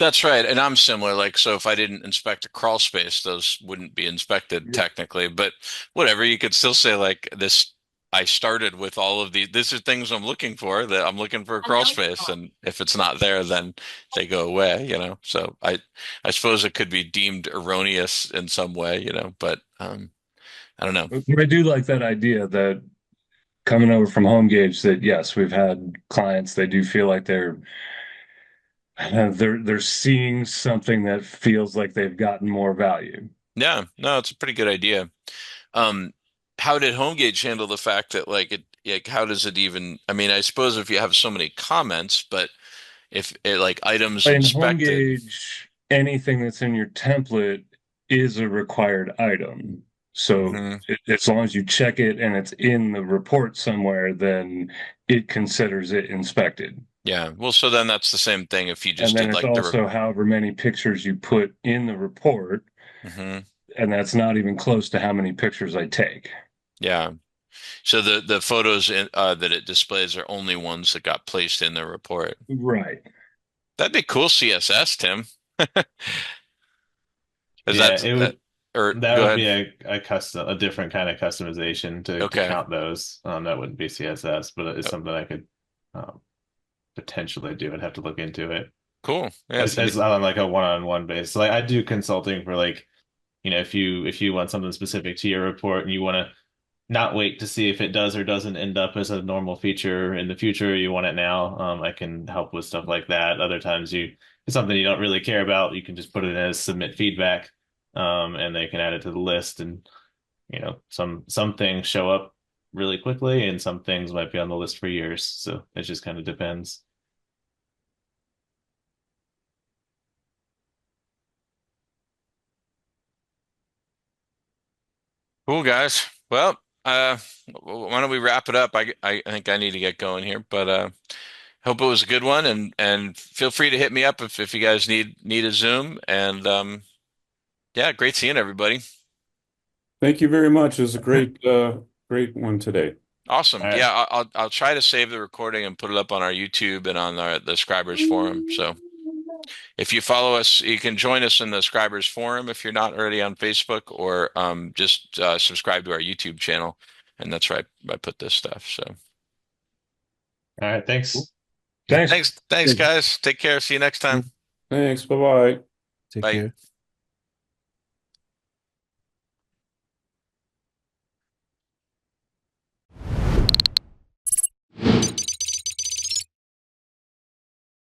That's right. And I'm similar. Like, so if I didn't inspect a crawl space, those wouldn't be inspected Yeah. technically, but whatever, you could still say like this, I started with all of these are things I'm looking for, that I'm looking for a crawl space. And if it's not there, then they go away, So I suppose it could be deemed erroneous in some way, but I don't know. But I do like that idea that coming over from Home Gauge, that yes, we've had clients, they do feel like they're seeing something that feels like they've gotten more value. Yeah, no, it's a pretty good idea. Um, how did HomeGauge handle the fact that how does it even, I mean, I suppose if you have so many comments, but if it like items In Home inspected, Gauge, anything that's in your template is a required item. So mhm. as long as you check it and it's in the report somewhere, then it considers it inspected. Yeah, well, so then that's the same thing if you And just then did it's like also however many pictures you put in the report, mhm. and that's not even close to how many pictures I take. Yeah. So the photos that it displays are only ones that got placed in the report. Right. That'd be cool CSS, Tim. Is Yeah, that it would or that go would be ahead. a different kind of customization to Okay. count those. That wouldn't be CSS, but it's Oh, something I could um, potentially do. I'd have to look into it cool. Yeah. as on like a one-on-one basis. Like I do consulting for like, if you want something specific to your report and you want to not wait to see if it does or doesn't end up as a normal feature in the future, you want it now. I can help with stuff like that. Other times it's something you don't really care about, you can just put it as submit feedback, and they can add it to the list. And some things show up really quickly, and some things might be on the list for years. So it just kind of depends. Cool, guys. Well, why don't we wrap it up? I think I need to get going here, but hope it was a good one, and feel free to hit me up if you guys need a Zoom. And yeah, great seeing everybody. Thank you very much. It was a great one today. Awesome. All right. Yeah, I'll try to save the recording and put it up on our YouTube and on the Scribers forum. So if you follow us, you can join us in the Scribers forum if you're not already on Facebook, or just subscribe to our YouTube channel, and that's where I put this stuff. So All right, thanks. Thanks. thanks, Good. guys. Take care. See you next time. Thanks. Bye-bye. Take Bye. care.